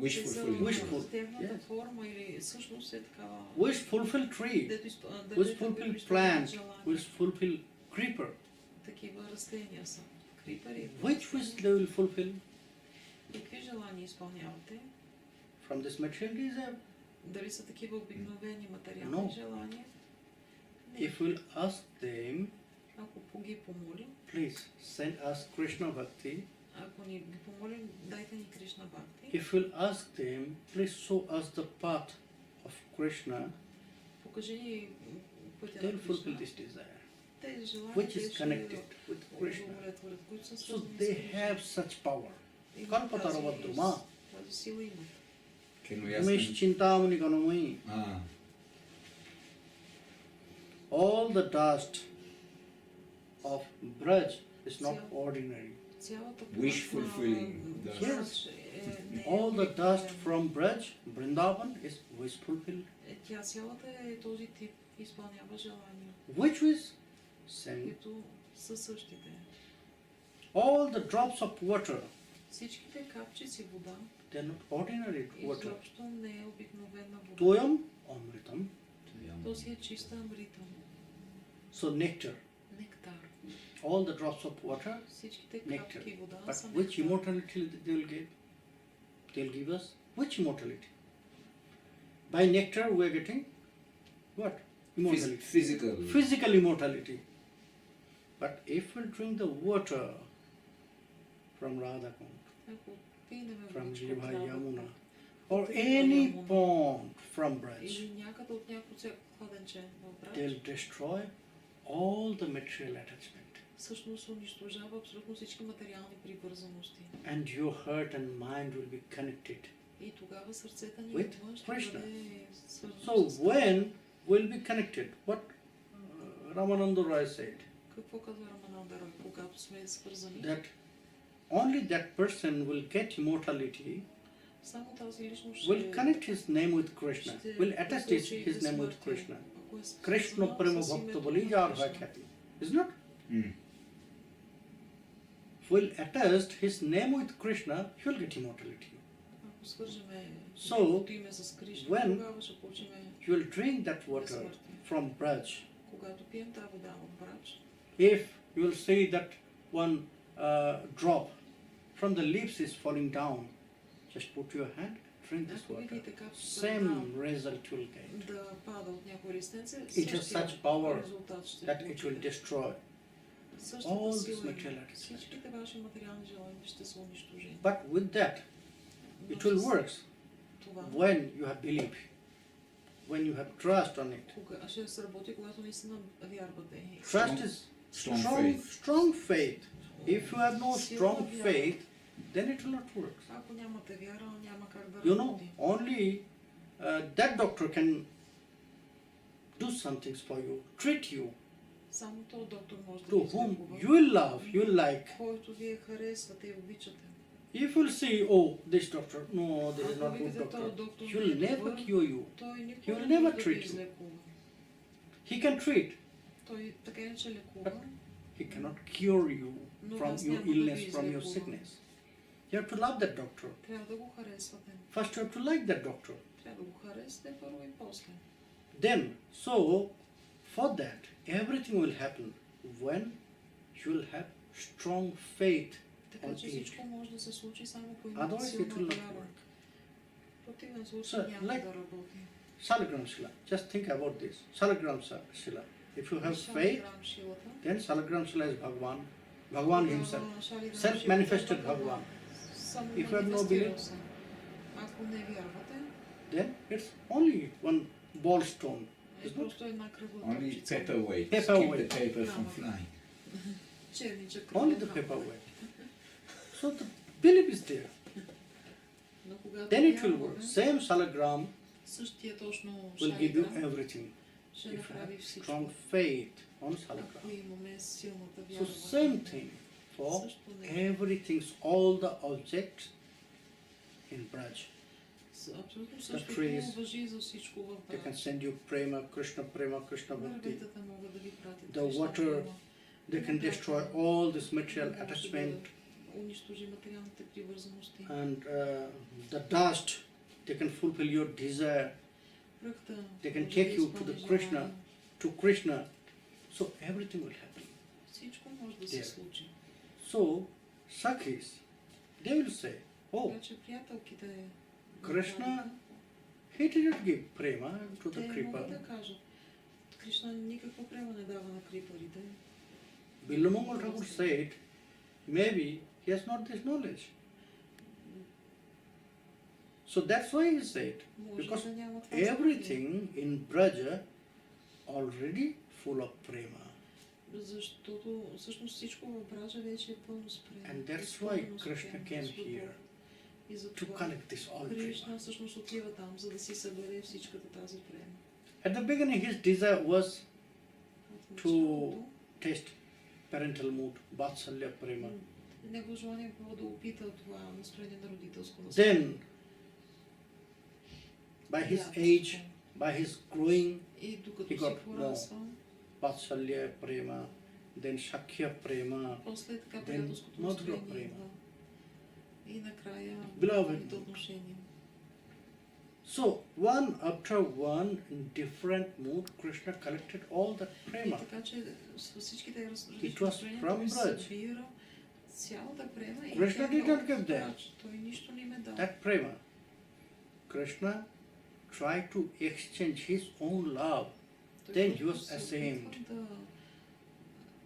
Wish Те са fulfilling. Wishful. Тяхната Yes. форма или всъщност е такава. Wish fulfill tree. Дето Wish fulfill plant. Wish fulfill creeper. Такива растения са. Крипери. Which wish they will fulfill? Какви желания изпълнявате? From this material desire? Дали са такива обикновени материални No. желания? Не. If we'll ask them, Ако ги помолим, please send us Krishna Bhakti. ако ни ги помолим, дайте ни Кришна Бхакти. If we'll ask them, please show us the path of Krishna, Покажи ни пътя they'll на fulfill Кришна. this desire, Тези желания, which те is ще connected with Krishna. удовлетворят, които са So свързани с they Кришна. have such power. Имат Kalpatara Badruma. тази сила имат. Can we ask Umesh them? Chintamani Kanamai. all the dust of Braj is not ordinary. Цялата Wish плът на fulfilling dust. Брач не е All the dust обикновена. from Braj, Vrindavan, is wish fulfilled. Тя цялата е този тип, изпълнява желания, Which is same. които са същите. All the drops of water, Всичките капчици вода they are not ordinary water. изобщо не е обикновена вода. Toyam amritam. Този е чиста амрита, So nectar. нектар. All the drops of water, Всичките nectar. капки вода But са which нектар. immortality they will give? They'll give us which immortality? By nectar we are getting what? Immortality. Physical. Physical immortality. But if we drink the water from Radha Kund, Ако пинем from водичка от River Рада, Yamuna, or any pond from Braj, или някъде от някой кладенче в Брач, they'll destroy all the material attachment. всъщност унищожава абсолютно всички материални привързаности. And your heart and mind will be connected. И тогава сърцето ни With отвън ще Krishna. бъде свързано So с when we'll be connected, what Ramananda Roy said, Какво казва Рамананда Рой, когато сме свързани? that only that person will get immortality, Само тази личност will connect his name with Krishna, ще will attach получи his name with безсмъртие, Krishna. ако е Krishna свързано Prema с Bhakti името Bali на Jar Кришна. Bhakti. Isn't it? Mm. Will attach his name with Krishna, he will get immortality. Ако свържеме So, неговото име с Кришна, when тогава ще получим You will drink that water безсмъртие. from Braj. Когато пием тази вода от Брач, If you will see that one drop from the leaves is falling down, just put your hand, drink this ако water. видите капчица Same вода result you will get. да пада от някой растенце, It has същия such power резултат ще That it will получите. destroy. Същата all сила this има. material attachment. Всичките ваши материални желания ще са унищожени. But with that, Но it will с work това, when you have belief, when you have trust on it. кога ще сработи, когато наистина вярвате. Trust is Strong strong, faith. strong faith. If you have no strong faith, then it will not work. Ако нямате вяра, няма как да You know, работи. only that doctor can do some things for you, treat you, Само този доктор може да to ви whom излекува, you will love, you will like. който вие харесвате и обичате. If you will see, oh, this doctor, no, this is Ако not good видите този doctor, доктор he не will е never добър, cure you. той He никога will не never може да ви treat you. излекува. He can treat, Той така иначе лекува, he cannot cure you но from вас your няма да ви illness, from your излекува. sickness. You have to love that doctor. Трябва да го харесвате. First you have to like that doctor. Трябва да го харесате първо и после. Then, so, for that, everything will happen when you will have strong faith Така on че it. всичко може да се случи само ако имате Otherwise it силна will not вяра. work. В противен случай So, няма like- да работи. Salagram Shila, just think about this. Salagram Shila. If you have faith, Шалиграм Шилата. then Salagram Shila is Bhagwan. Bhagwan himself. Шалиграм Self-manifested Шилата е Bhagwan. само If you have no манифестирал belief, се. Ако не вярвате, then it's only one ball stone. е просто една кръгла Only топчица. paperweight. Paperweight. Keep the paper from Камък. flying. Черничък. Only the paperweight. So the belief is there. Но когато Then it will вярваме, work. Same Salagram същия точно will give you шалиграм everything. ще If you направи have всичко. strong faith on Ако Salagram. имаме силната So вяра. same thing for Също не. everything's all the objects in Braj. Абсолютно същото trees, важи за всичко в They can Брач. send you Prema Krishna Bhakti. Дърветата могат да ви пратят. The Кришна water, према. They can destroy all this material Може да attachment унищожи материалните привързаности. and the dust. They can fulfill your desire Пръхта They can може да take you to изпълни the Krishna. желания. to Krishna. So everything will happen. Всичко може да се There. случи. So Sakhis, they will say, oh, Така че приятелките Krishna, he didn't give prema to the те могат Kripa. да кажат, Кришна никаква према не дава на крипарите. Bilamangal Thakur said, maybe he has not this knowledge. So that's why he said, Може because да няма това знание. everything in Braja already full of prema. Защото всъщност всичко в Браджа вече е пълно с према. And that's изпълнено why с Krishna према, came с любов. here И to затова collect this all prema. Кришна всъщност отива там, за да си събере всичката тази према. At the beginning his desire was to taste parental mood, vatsalya prema. Негово желание било да опита това настроение на родителско Then, by his Yeah. age, by his growing, И he докато си got порасва, vatsalya prema, then shakya prema. после така Then приятелското Madhura настроение Prema. идва. И накрая Beloved любовните mood. отношения. So, one after one, in different mood, Krishna collected all the И prema. така че с всичките различни It was настроения from той Braj. събира цялата према и Krishna тя did not от give that. Брач. Той нищо не ме дал. That prema, Krishna tried to exchange his own love. Той Then просто he was се ashamed. опитва да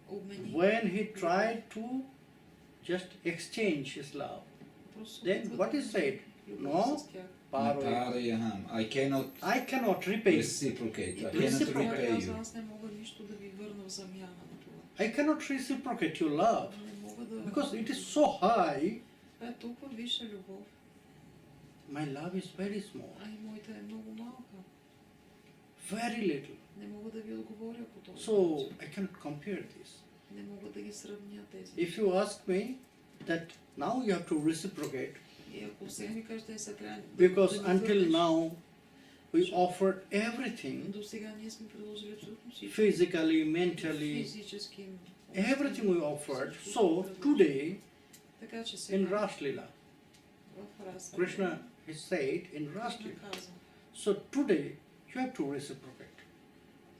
обмени. When he tried to just exchange his love, Просто се then опитва what да is said? любов No, с тях. Paro, Natarayaham. I cannot repay you. Reciprocate. И I той cannot се Reciprocate. repay казва, you. аз не мога нищо да ви върна в замяна на това. I cannot reciprocate your love Не мога да... because it is so high. Това е толкова висша любов, My love is very small, а и моята е много малка. very little. Не мога да ви отговоря по този So начин. I cannot compare this. Не мога да ги сравня тези. If you ask me that now you have to reciprocate И ако сега ми кажете, сега трябва because да ги until върнеш, now we offered everything до сега ние сме предложили абсолютно всичко. physically, mentally, Физически. everything we offered. всичко So предложили. today Така че in сега Ras Leela, в Раса Krishna has said in Ras Кришна Leela. каза, So today you have to reciprocate.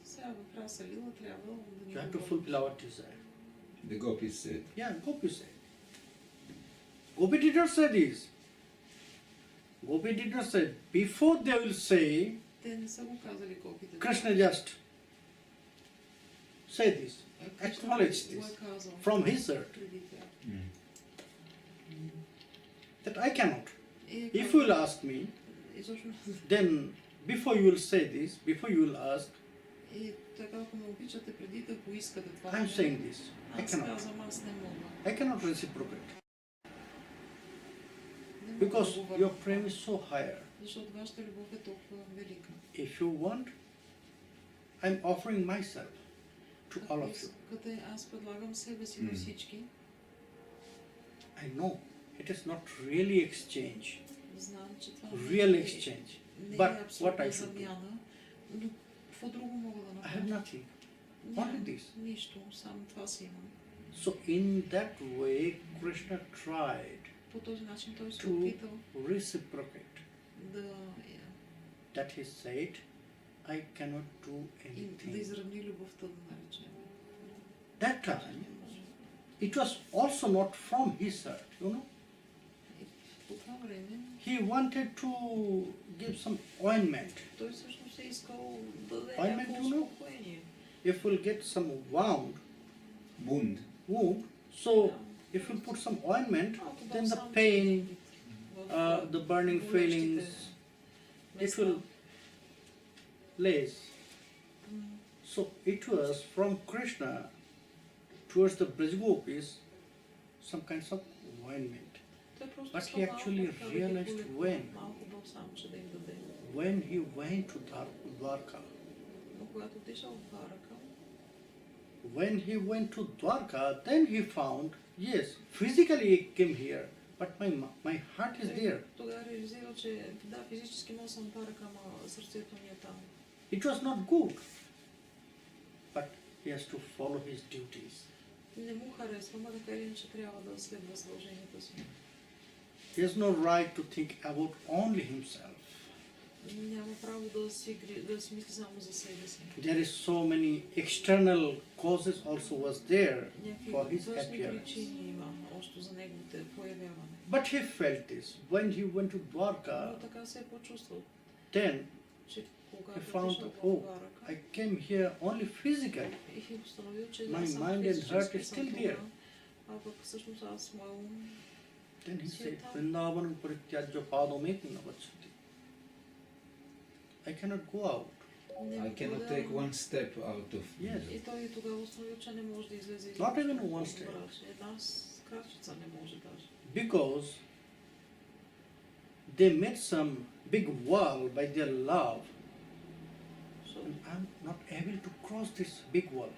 сега в Раса Лила трябва да You ни have to говори. fulfill our desire. The gopis said. Yeah, Gopi said. Gopi did not say this. Gopi did not say. Before they will say, Те не са го казали копите. Krishna just say this, acknowledge Кришна го this е казал from his heart преди тях. that I cannot. И е If you казал, will ask me, изобщо then before you will say this, before you will ask, и така, ако ме обичате преди да поискате това, I am saying this. I аз cannot. казвам, аз не мога. I cannot reciprocate Не мога because да го your върна, prem is so higher. защото вашата любов е толкова велика. If you want, I'm offering myself to all Ако of you. искате, аз предлагам себе си на всички. I know it is not really exchange, Знам, че това real не е, exchange. не But е what абсолютна I should do? замяна, но какво друго мога да I have направя? nothing. Нямам Only this. нищо, само това си имам. So in that way, Krishna tried По този начин той се to опитал reciprocate. да, That he said, I cannot do да anything. изравни любовта, да наречем. That time, it was also not from his heart, you know. И по това време He wanted to give some ointment. той всъщност е искал да даде Ointment, някакво you know? успокоение. If we'll get some wound, Wound. so if you put some ointment, Малко then the балсам pain, в, the burning болещите feelings, it места. will lays. М, So it was from Krishna towards the Brajgopis some kinds of ointment. Той просто But искал he малко actually така да ги realized полекува, when? малко балсамче да им даде. When he went to Dwarka, Но когато отишъл в Дварака, when he went to Dwarka, then he found, yes, physically he came here, but my heart is there. тогава реализирал, че да, физически мога съм в Дварака, ама сърцето ми е там. It was not good, but he has to follow his duties. Не му харесва, но така или иначе трябва да следва задълженията си. He has no right to think about only himself. Няма право да си мисли само за себе си. There is so many external causes also was there Някакви for his външни appearance. причини има още за неговите появяване. But he felt this. When he went to Но Dwarka, така се е почувствал, then че he когато found, отишъл в oh, Дварака I came here only physically. и установил, че My аз съм mind and heart физически is съм still това, there. а пък всъщност аз моя ум. Then he said, Sweetheart. Vrindavanam parityajya padamekam navachati. I cannot go out. Не I мога cannot да- take one step out of. Yes. И той тогава установил, че не може да излезе Not even one step. Една крачица не може даже. Because they made some big wall by their love, Защото and I'm not able to cross this big wall.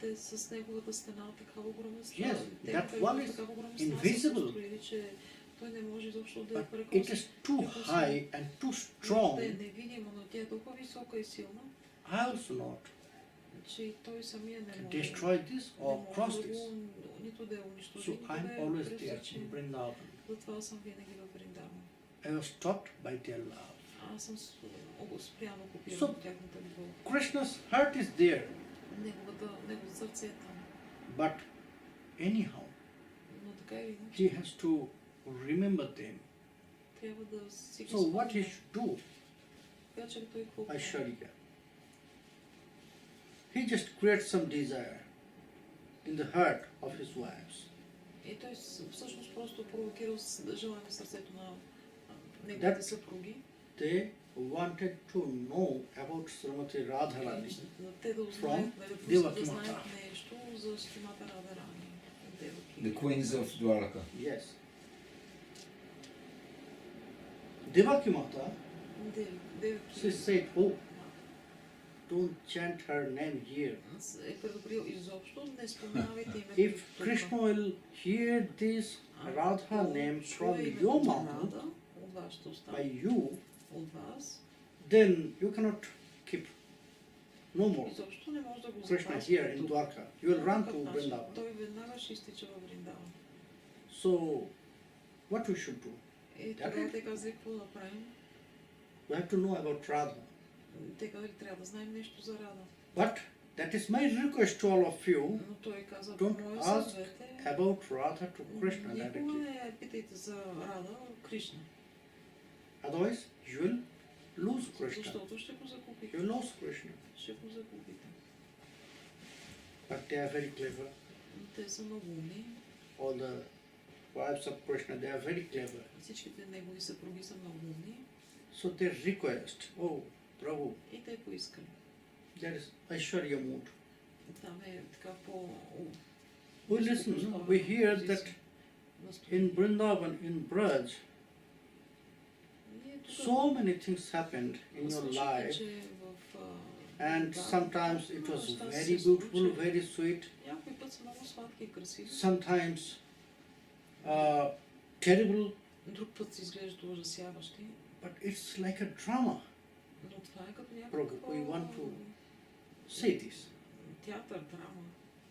те с неговата стена такава огромна Yes, те that имаха one is такава огромна стена, invisible. са построили, че той не може изобщо да я But it прекоси. is too high and too strong. Тя е невидима, но тя е толкова висока и силна, I also not че и той самия to не може, destroy this не or може cross да this. го, нито да я унищожи, So нито I'm да я always there пресече. in Vrindavan. Затова съм винаги в Вриндаван. I was stopped by their love. Аз съм спрямо окупиран So- от тяхната любов. Krishna's heart is there, Неговото сърце е там. but anyhow, Но така или иначе, he has to remember them. трябва да си ги So what he спомня. should do, Така че той какво I прави? show you. He just creates some desire in the heart of his wives. И той всъщност просто провокирал желание в сърцето на неговите съпруги. They wanted to know about Srimati Radharani. Те да узнаят, да знаят нещо за Srimati Radharani. The queens of Dwarka. Yes. Devaki Mata, she said, oh, don't chant her name here. Е предупредил изобщо, не споменавайте името If тук. Krishna will hear this Radha name from Чуе your името mouth, Рада от вашата уста, by you, от вас, then you cannot keep no more изобщо не може да го Krishna запазите here in тук. Dwarka. You will run По to такъв начин Vrindavan. той веднага ще изтича във Вриндаван. So, what we should do? И тогава те казали, какво да правим? We have to know about Radha. Те казали, трябва да знаем нещо за Рада. But that is my request to all of you. Но той каза, Don't моят ask съвет е, about Radha to Krishna никога directly. не питайте за Рада, Кришна. Otherwise, you will lose Krishna. Защото ще го загубите. You will lose Krishna. Ще го загубите. But they are very clever. Те са много умни. All the wives of Krishna, they are very clever. Всичките негови съпруги са много умни. So they request, oh, Prabhu, И те поискали. there is Aishwarya mood. Там е така по... We listen, we hear that in Vrindavan, in Braj, so many things happened in your life, and sometimes it was very beautiful, very sweet, Някой път са много сладки и красиви. sometimes terrible, Друг път се изглеждат ужасяващи. but it's like a drama. Но това е като We want някаква... to say this. Театър, драма.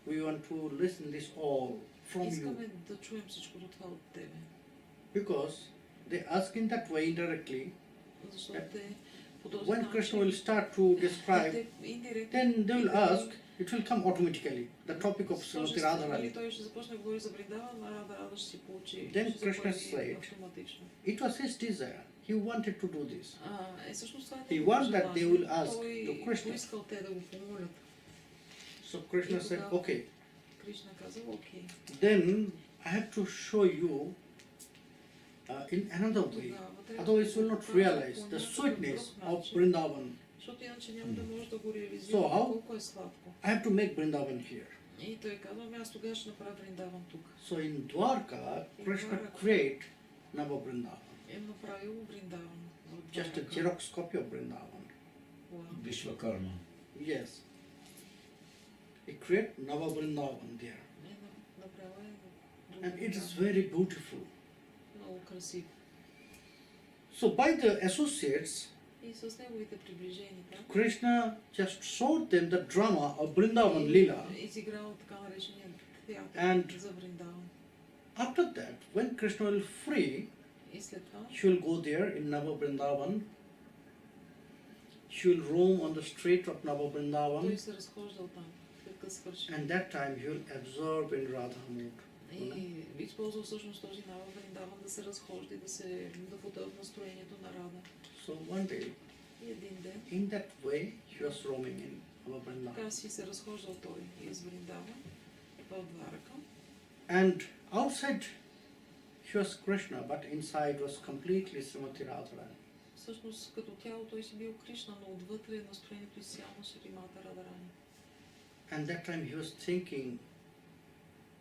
We want to listen this all from you. Искаме да чуем всичко това от тебе. Because they ask in that way indirectly, Защото те по този when начин... Krishna will start to describe, те индиректно... then they will ask, it will come automatically, the topic of Srimati Radharani. Той ще започне да говори за Вриндаван, а Рада ще си получи. Then ще Krishna започне said, автоматично. it was his desire. He wanted to do this. Всъщност това He е wants that they will желание. ask Той to Krishna. поискал те да го помолят. So Krishna said, okay, Кришна казал, окей. then I have to show you in another way. Otherwise you will not realize the sweetness of Vrindavan. Защото иначе няма да може да го So реализира how? колко е сладко. I have to make Vrindavan here. И той казва, аз тогава ще направя Вриндаван тук. So in Dwarka, Krishna create Nava Vrindavan. Е направил Вриндаван. Just a Xerox copy of Vrindavan. Vishwakarma. Yes. He create Nava Vrindavan there. And it is very beautiful. Много красив. So by the associates, И с неговите приближени, Krishna just showed them the drama of Vrindavan Lila. Изиграл така наречения театър And за Вриндаван. after that, when Krishna will free, И след това she will go there in Nava Vrindavan. She will roam on the street of Nava той Vrindavan. се разхождал там, след като свърши. And that time he will absorb in Radha mood. И използвал всъщност този навик Вриндаван да се разхожда и да потъва в настроението на Рада. So one day, И един ден, in that way, he was roaming in Nava Vrindavan. така си се разхождал той из Вриндаван в Дварака. And outside he was Krishna, but inside was completely Srimati Radharani. Всъщност като тяло той си бил Кришна, но отвътре настроението изцяло Шримата Радарани. And that time he was thinking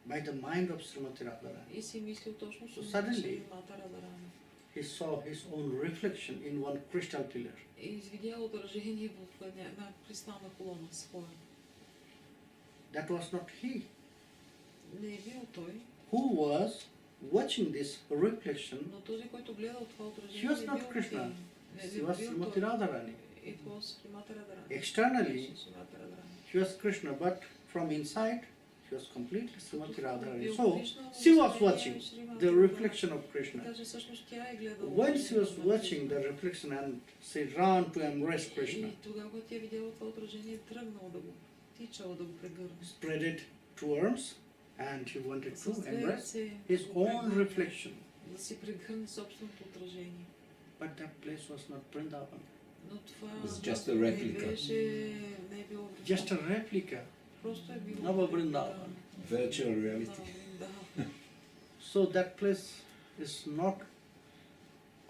by the mind of Srimati Radharani. И си мислил точно So с suddenly, Шримата Радарани. He saw his own reflection in one crystal pillar. И извидял отражение в една кристална колона своя. That was not he. Не е бил той, Who was watching this reflection? но този, който гледал това He отражение, was не not бил Krishna. той. Не He бил was той. Srimati Radharani. It was Srimati Radharani. Externally, Srimati Radharani. he was Krishna, but from inside, he was completely Srimati Radharani. Бил So, Кришна, но she was всъщност watching е Шримати the Радharani. reflection of Krishna. Така че всъщност тя е гледала. When she was отражението на watching Кришна. the reflection and she ran to embrace Krishna, И тогава, когато тя е видяла това отражение, е тръгнала да го тичала, да го прегърне. spread it to arms, and he wanted to С две embrace ръце his да го own прегърне, reflection. да си прегърне собственото отражение. But that place was not Vrindavan. Но това was just a не replica. беше, не е било Just a replica. просто е било Нова Вриндаван. Virtual reality. Да. So that place is not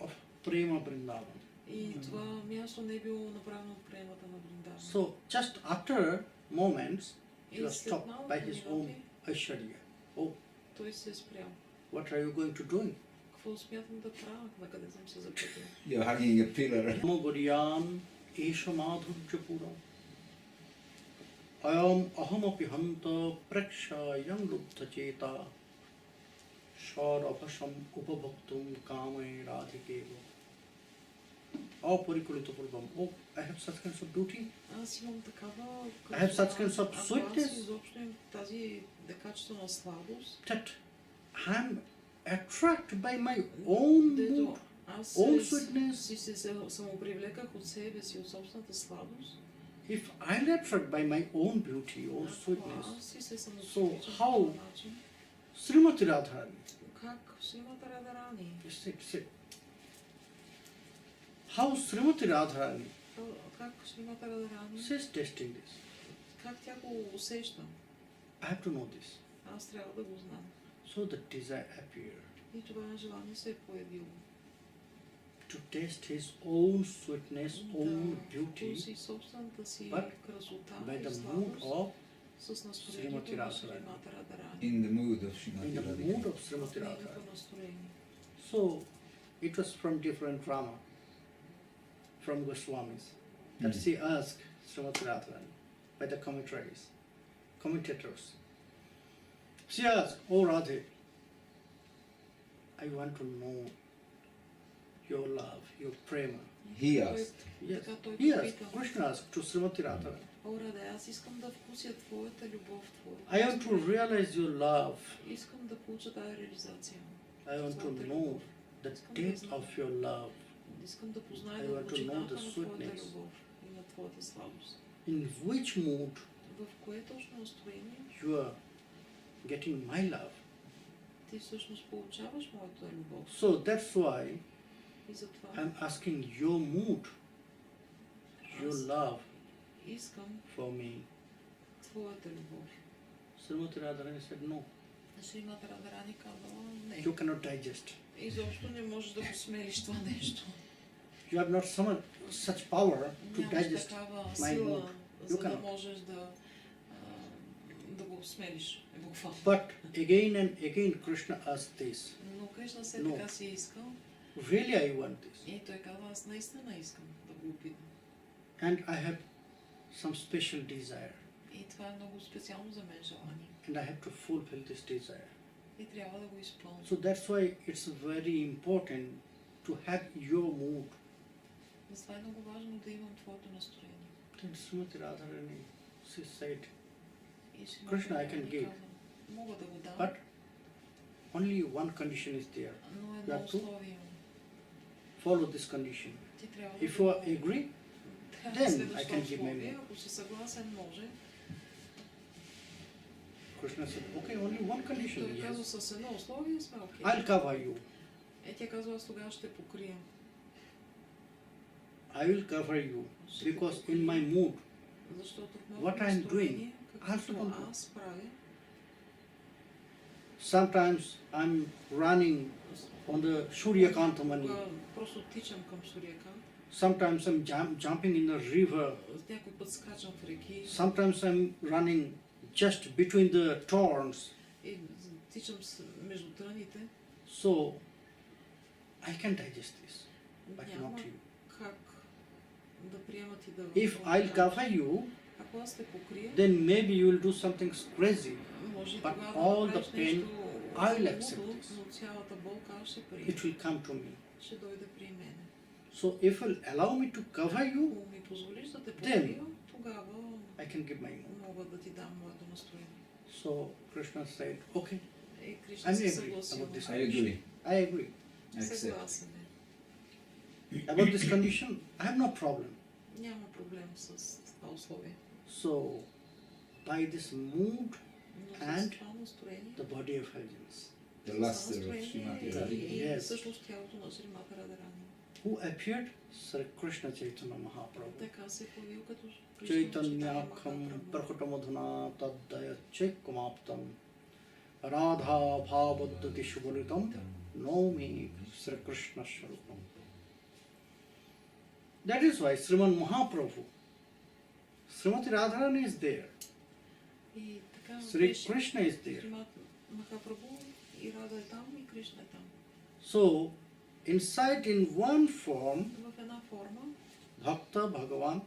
of Prema Vrindavan. И това място не е било направено от приемата на Вриндаван. So just after moments, he И was след stopped малко by his own минути Aishwarya. Oh, той се е спрял. what are you going to do? Какво смятам да правя, на къде съм се запътил? You're hugging a pillar. Namo Esha Madhurjapura. Ayam ahamapi hanta preksha yang lupta cheta Sharabhasham upabhaktum kamai radhikeva. Aparikulita purvam. Oh, I have such kinds of beauty. Аз имам такава... I have such kinds of Ако аз sweetness изобщо имам тази качествена слабост, that I'm attracted by my own дето mood, аз own се sweetness. самопривлеках от себе си, от собствената слабост. If I'm attracted by my own beauty, own sweetness, Аз си се So, самопривличам по how- този начин. Srimati Radharani, Как Srimati Radharani? sit. How Srimati Radharani, Как Srimati Radharani? she's testing this. Как тя го усеща? I have to know this. Аз трябва да го знам. So the desire appeared И това желание се е появило. to test his own sweetness, own Да beauty вкуси собствената си but красота by и the mood слабост of с настроението Srimati на Radharani. Srimati Radharani. In the mood of in Srimati the Radharani. mood of Srimati Нейното Radharani. настроение. So it was from different drama, from Goswamis, that Mm. she asked Srimati Radharani by the commentators. She asked, "Oh Radhe, I want to know your love, your prema." He asked. Yes, Така той yes. попита. Krishna asked to Srimati Radharani, О, Раде, аз искам да вкуся твоята любов, твоята "I want to realize your love. Искам да получа тази реализация. I want to know the depth of your love. Искам да позная I want to know дълбочината the на твоята sweetness. любов и на твоята слабост. In which mood В кое точно настроение you are getting my love." ти всъщност получаваш моята любов. So that's why И затова I'm asking your mood, your love искам for me. твоята любов. Srimati Radharani said, "No, Srimati Radharani казала, не. you cannot digest. Изобщо не можеш да го смелиш това нещо. You have not such power to Нямаш digest такава my сила, mood. за You да cannot. можеш да го смелиш, буквално. But again and again Krishna asked this. Но Кришна все No. така си е искал Really I want this. и той казва, аз наистина искам да го опитам. And I have some special desire. И това е много специално за мен желание. And I have to fulfill this desire. И трябва да го изпълня. So that's why it's very important to have your mood. Затова е много важно да имам твоето настроение. Then Srimati Radharani, she said, И Шримати Krishna, I can Радharani give. казва, мога да го дам, but only one condition is there. но You едно have to условие има. follow this condition. Ти трябва If да you го agree, трябва then да следваш I това can give my условие. mood. Ако си съгласен, може. Krishna said, okay, only one condition. Той казва, Yes. с едно условие сме окей. I'll cover you. Тя казва, аз тогава ще покрия. I will cover you Ще because покрия. in my mood, Защото в What моето I'm настроение, I'll какво do. аз правя, sometimes I'm running on the Suryakantamani. просто тичам към Сурιακан. Sometimes I'm jumping in the river. Някой път скачам в реки Sometimes I'm running just between the thorns. и тичам между тръните. So I can digest this, but Няма not you. как да приемат и да... If I'll cover you, Ако ако аз те покрия, then maybe you will do something crazy. може But тогава all да the направиш pain, нещо I will лудо, accept this. но цялата болка аз ще It приема. will come to me. Ще дойде при мене. So if you allow me to cover you, Ако ми позволиш да те Then покрия, тогава I can give my emotion. мога да ти дам моето настроение. So Krishna said, okay, И Кришна I се agree съгласил. about this. I agree. I agree. Accept. Съгласен е. About this condition, I have no problem. Няма проблем с това условие. So by this mood, Но And с това настроение, the body of Hajans, The с това luster of настроение Srimati и Radharani. Yes. всъщност тялото на Шримати Радарани. who appeared Sri Krishna Chaitanya Mahaprabhu. Така се появил като Chaitanyakam Prakatamodhana Taddaya Chekumaptam Radha Bhavaddati Shubalitam Nomi Sri Krishna Sharupam. That is why Sriman Mahaprabhu, Srimati Radharani is there, И така Sri Krishna is there. Шримати Махапрабху и Рада е там, и Кришна е там. So, inside in one form, В една форма Bhakta, Bhagavan,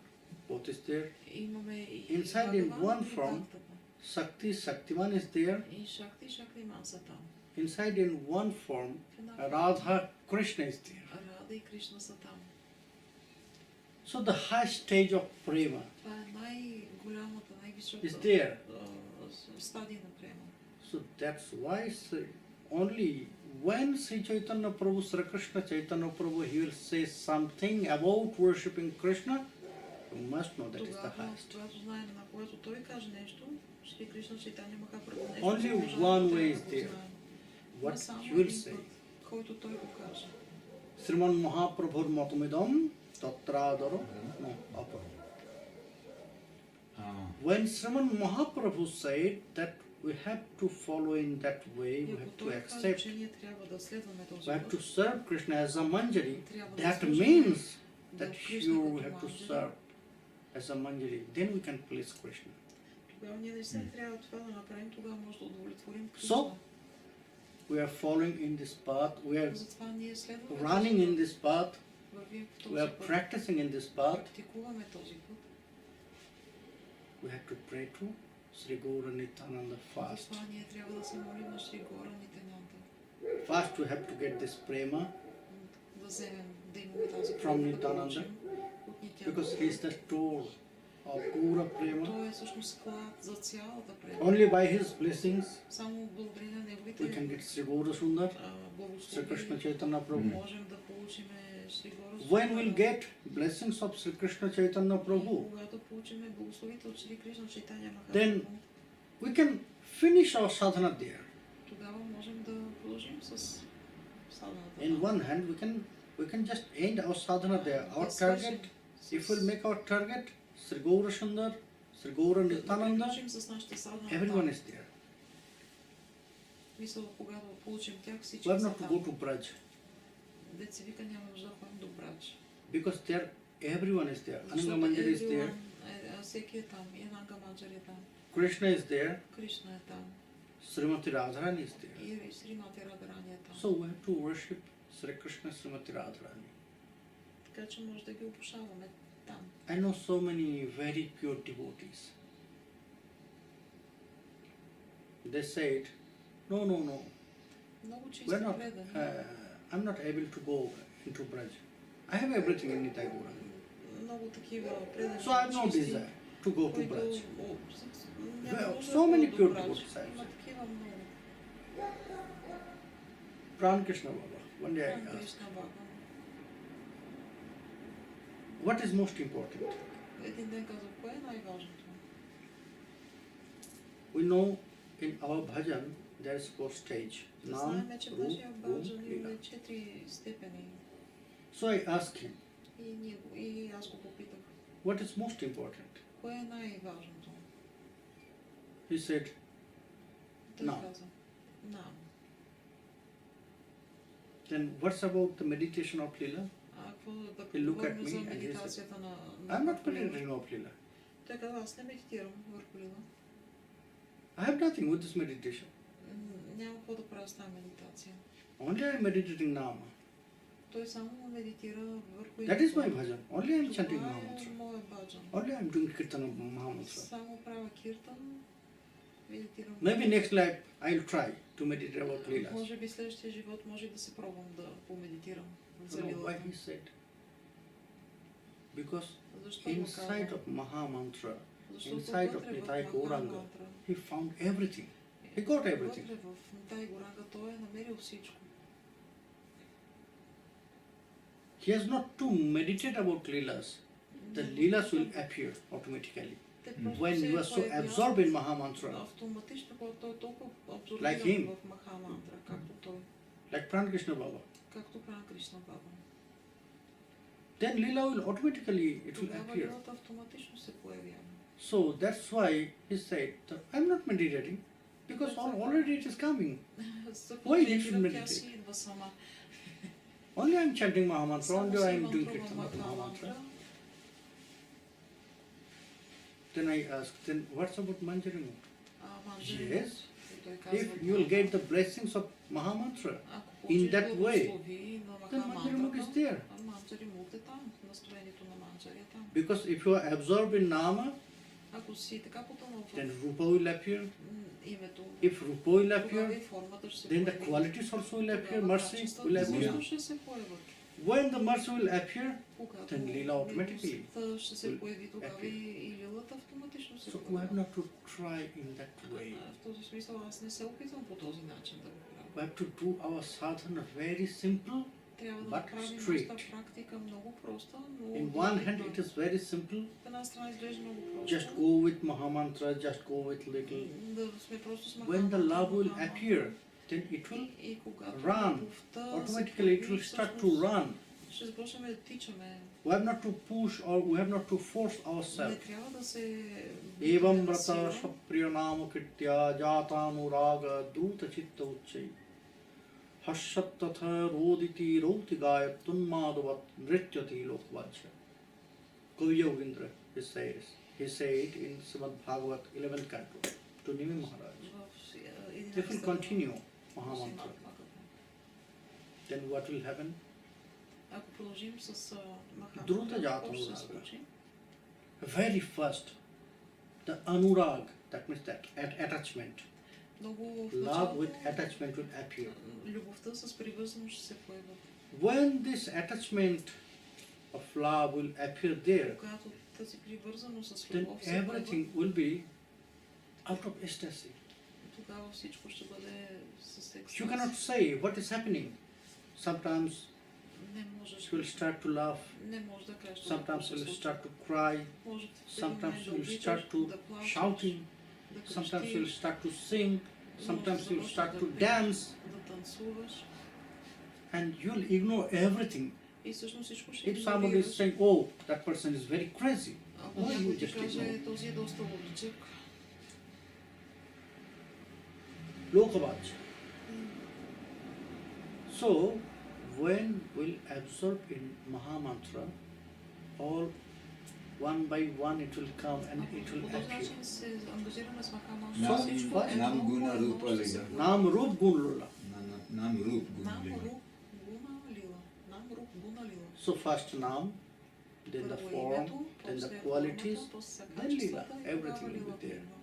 both is there. имаме и Inside in Бхагаван one и form, Бхактава. Shakti, Shaktiman is there. И Шакти, Шактиман са там. Inside in one form, В една форма Radha, Krishna is there. Рада и Кришна са там. So the high stage of prema Това е най-голямата, най-висока is there. стадия на према. So that's why only when Sri Chaitanya Prabhu, Sri Krishna Chaitanya Prabhu, he will say something about worshipping Krishna, you must know that is the Тогава, highest. когато знаем, на когато той каже нещо, Шри Кришна Чайтаня Махапрабху нещо, Only можем one да way го is there. знаем. What Само he will един say. път, който той го каже. Sriman Mahaprabhur Matamidam Tatradaro no Apara. When Sriman Mahaprabhu said that we have to follow in that way, И we ако have to той каже, accept, че ние трябва да следваме този we have to път, serve Krishna as a manjari, трябва да that служим means да that Кришна you като have to манджари. serve as a manjari, then we can please Krishna. Тогава ние наистина трябва това да направим, тогава може да удовлетворим So, Кришна. we are following in this path, we are Затова ние следваме running in този this path, път, вървим в we този are път, practicing in this path, практикуваме този път. we have to pray to Sri Guru Nityānanda fast. Затова ние трябва да се молим на Шри Гора Нитянанда. First we have to get this prema Да вземем, да имаме тази From према, да Nityānanda, получим от Нитянанда. because he is the store of Gura prema. Той е всъщност склад за цялата према. Only by his blessings Само благодарение на неговите we can get Sri Guru Sundar, Sri Krishna благослови Chaitanya Prabhu. можем да получим Шри Гора When we'll get blessings of Sri Krishna Chaitanya Prabhu, Когато получим благословите от Шри Кришна Чайтаня Then Махапрабху, we can finish our sadhana there. тогава можем да продължим с садhaната. In one hand, we can just end our sadhana there. Our target, if we'll make our target, Sri Gaura Sundar, Sri Gaura Nityānanda, everyone is there. Мисля, когато получим тях, We всички have са not to там. go to Braj, Деца вика, няма нужда да ходим до Брач. because there everyone is there. Ananga Защото Manjari is there, всеки е там, и Ананга Манджари е там, Krishna is there, Кришна е там, Srimati Radharani is there. и Сримати Радарани е там. So we have to worship Sri Krishna, Srimati Radharani. Така че може да ги обушаваме там. I know so many very pure devotees. They said, no. Много чисти We're not, предани. I'm not able to go into Braj. I have everything in Nitai Gaura. Много такива предани. So I have no чисти, desire to go to които, Braj. няма Well, нужда so да many ходят pure до Брач. devotees I have Има seen. такива много. Pran Krishna Baba, one day I asked, Кришна Баба. what is most important? Един ден казах, кое е най-важното? We know in our bhajan there is 4 stage. Nam, Знаем, че в Roop, нашия Gum, баджан Lila. имаме 4 степени. So I asked him, И аз го попитах, what is most important? кое е най-важното? He said, Той Нам. каза, нам. then what's about the meditation of Lila? А какво да He looked at говорим me за and he said, медитацията на I'm not върху Лила? meditating of Lila. Той каза, аз не медитирам върху Лила. I have nothing with this meditation. Няма какво да правя с тази медитация. Only I am meditating Nama. Той само медитира върху That is my bhajan. Only I am chanting Това Maha е Mantra. моят баджан. Only I am doing Kirtan of Maha Mantra. Само правя киртан, медитирам. Maybe next life I will try to meditate about Leelas. Може би следващия живот може да се пробвам да помедитирам за You know why лилата. he said? Because Защо го inside казвам? of Maha Mantra, Защото inside of вътре в Nitai Маха Gauranga, Мантра, he found everything. He got everything. вътре в Нитай Горанга той е намерил всичко. He has not to meditate about Leelas. The Leelas will appear automatically. Те просто When се you are so появяват absorbed in Maha Mantra, автоматично, когато той е толкова Like him. абсорбиран в Маха Мантра, както той, like Pran Krishna Baba, както прави Кришна Баба. then Leela will automatically, it will Тогава appear. лилата автоматично се появява. So that's why he said, that I'm not meditating, because already it is coming. Why you should Медитирам, тя си meditate? идва сама. Only I'm chanting Maha Mantra, Само only си I'm doing мантрувам Kirtan of Maha Маха Mantra. Мантра. Then I asked, then what's about Manjari mode? Манджари Yes. мод. И той казва, If you will get the blessings of Maha Mantra, ако in получиш that way, благослови на then Маха Manjari mode is Мантрата, there. Манджари мод е там, настроението на Манджари е там. Because if you are absorbed in Nama, Ако си така потънал в then Rupa will appear. името, If Rupa will тогава appear, и формата ще се then the появи. qualities also will appear, Тогава mercy качествата will също appear. ще се появят. When the mercy will appear, Когато then Leela automatically милостта ще се will появи, тогава appear. и лилата автоматично се so we have появи. not to try in that way. В този смисъл аз не се опитвам по този начин да го правя. We have to do our sadhana very simple. Трябва да but направим straight. нашата практика много проста, но In one hand it is very simple. от една страна изглежда много просто. Just go with Maha Mantra, just go with little. Да сме просто с When the Маха love will Мантра, appear, then it will и когато run. любовта се automatically it появи, will start to всъщност run. ще започнем да тичаме. We have not to push or we have not to force Не ourselves. трябва да се Evam бутаме на vrata сила. shapriyanama kritya jatanuraga druta chitta uchai. Hashat tatha roditi roti gayat tunmadavat nrityati lokvajya. Kavi Yogindra, he said in Srimad Bhagavat 11th canto to Nimi Maharaj. If we continue Maha Mantra, then what will happen? Ако продължим с Маха Друта Мантра, Jata какво ще се Anuraga. случи? Very first, the anurag, that means that attachment. Много в Love началото with attachment will appear. любовта с привързаност ще се появи. When this attachment of love will appear there, Когато тази привързаност с then любов се появи, everything will be out of ecstasy. тогава всичко ще бъде с You cannot екстаз. say what is happening. Sometimes Не можеш, you will start to laugh, не можеш да кажеш. sometimes you will start to cry, Може sometimes you will да start to да плачеш, shouting, да sometimes you will крещиш, start to sing, sometimes you will можеш start да to пееш, dance, да танцуваш. and you will ignore everything. И всъщност всичко ще If somebody is saying, oh, that person is very crazy, Ако why you някой ти just каже, ignore? този е доста лудичък, Lokavach. So, when we'll absorb in Maha Mantra, all one by one it will come and ако it по will този appear. начин се ангажираме с Маха So, Мантра, всичко what? едно Nam по guna едно rupa ще се lila. появи. Nam Rup Gun Lula. Nam Rup Нам Guna Lila. Руп Гуна Лила. Нам Руп Гуна Лила. So first Nam, then the Първо form, името, then the после qualities, формата, после са then Lila. качествата и Everything тогава will be лилата there. идва.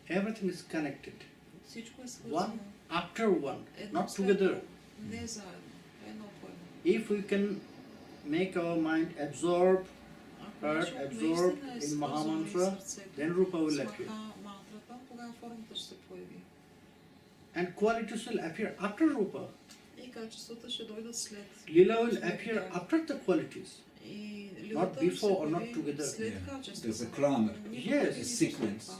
Everything is connected. Всичко е One свързано. after one, Едно not след together. друго. Не заедно. Едно по едно. If we can make our mind absorb, Ако heart нашето absorb наистина е in Maha свързано и Mantra, сърцето then Rupa will с appear. Маха Мантрата, тогава формата ще се появи. And qualities will appear after Rupa. И качествата ще дойдат след. Lila will appear after the qualities. И лилата ще before се or not появи together. след Yeah. качествата. There's a clamor. Нито Yes. преди, нито след Sequence. това.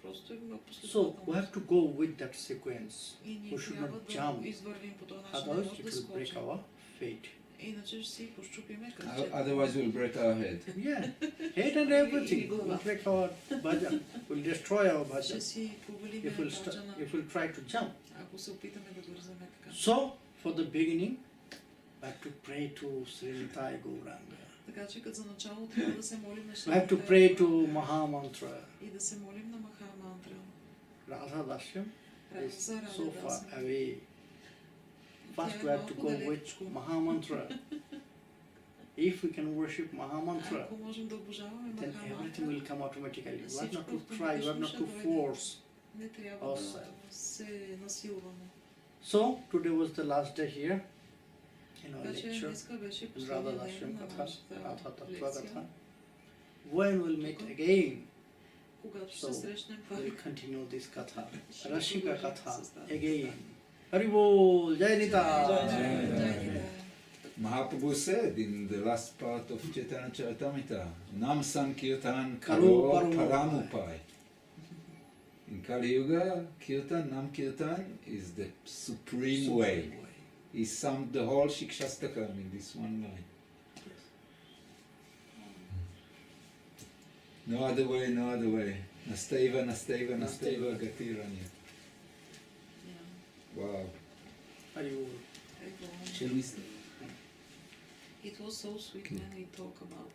Просто има So we последователност. have to go with that sequence. И ние We should трябва not да jump. извървим по този начин, не Otherwise може it да will break скочим. our fate. Иначе ще си пощупиме кръчето. Otherwise we'll break our head. Yeah. Hate and everything will break our bhajan. Will destroy our Ще bhajan. си провалиме If we'll, баджана, if we'll try to jump. ако се опитаме да бързаме така. So, for the beginning, I have to pray to Srimati Gauranga. Така че като за начало трябва да се молим на I have to Шримати pray to Радхарани Maha Mantra. и да се молим на Маха Мантра. Radha Dashyam is За so Рада far Даса. away. First we have to go with Mahamantra. If we can worship Mahamantra, Ако можем да обожаваме then everything Махамантра, will come automatically. We have not to всичко try, we have not to автоматично ще force. не трябва ourselves. да се насилваме. So today was the last day here in our Така че lecture днеска беше in последния Radha ден Ashram на Kathas, нашата Katha, Tatwa, лекция. Katha. When we'll meet again, Когато ще So, се срещнем пак, we'll continue this Katha, ще Rashika продължим Katha с тази again. Katha. Haribol, Jai Nita! Jai Nita. Mahaprabhu said in the last part of Chaitanya Charitamrita, Nam Sankirtan Karo Karo Paramupai. Paramupai. In Kali Yuga, Kirtan, Nam Kirtan is the supreme way. He summed the whole Shikshastakam in this one line. No other way, no other way. Nasteva, Nasteva, Nasteva, Gatiranya. Yeah. Wow. Haribol. Very long. Shall we start? It was so sweet when we talk about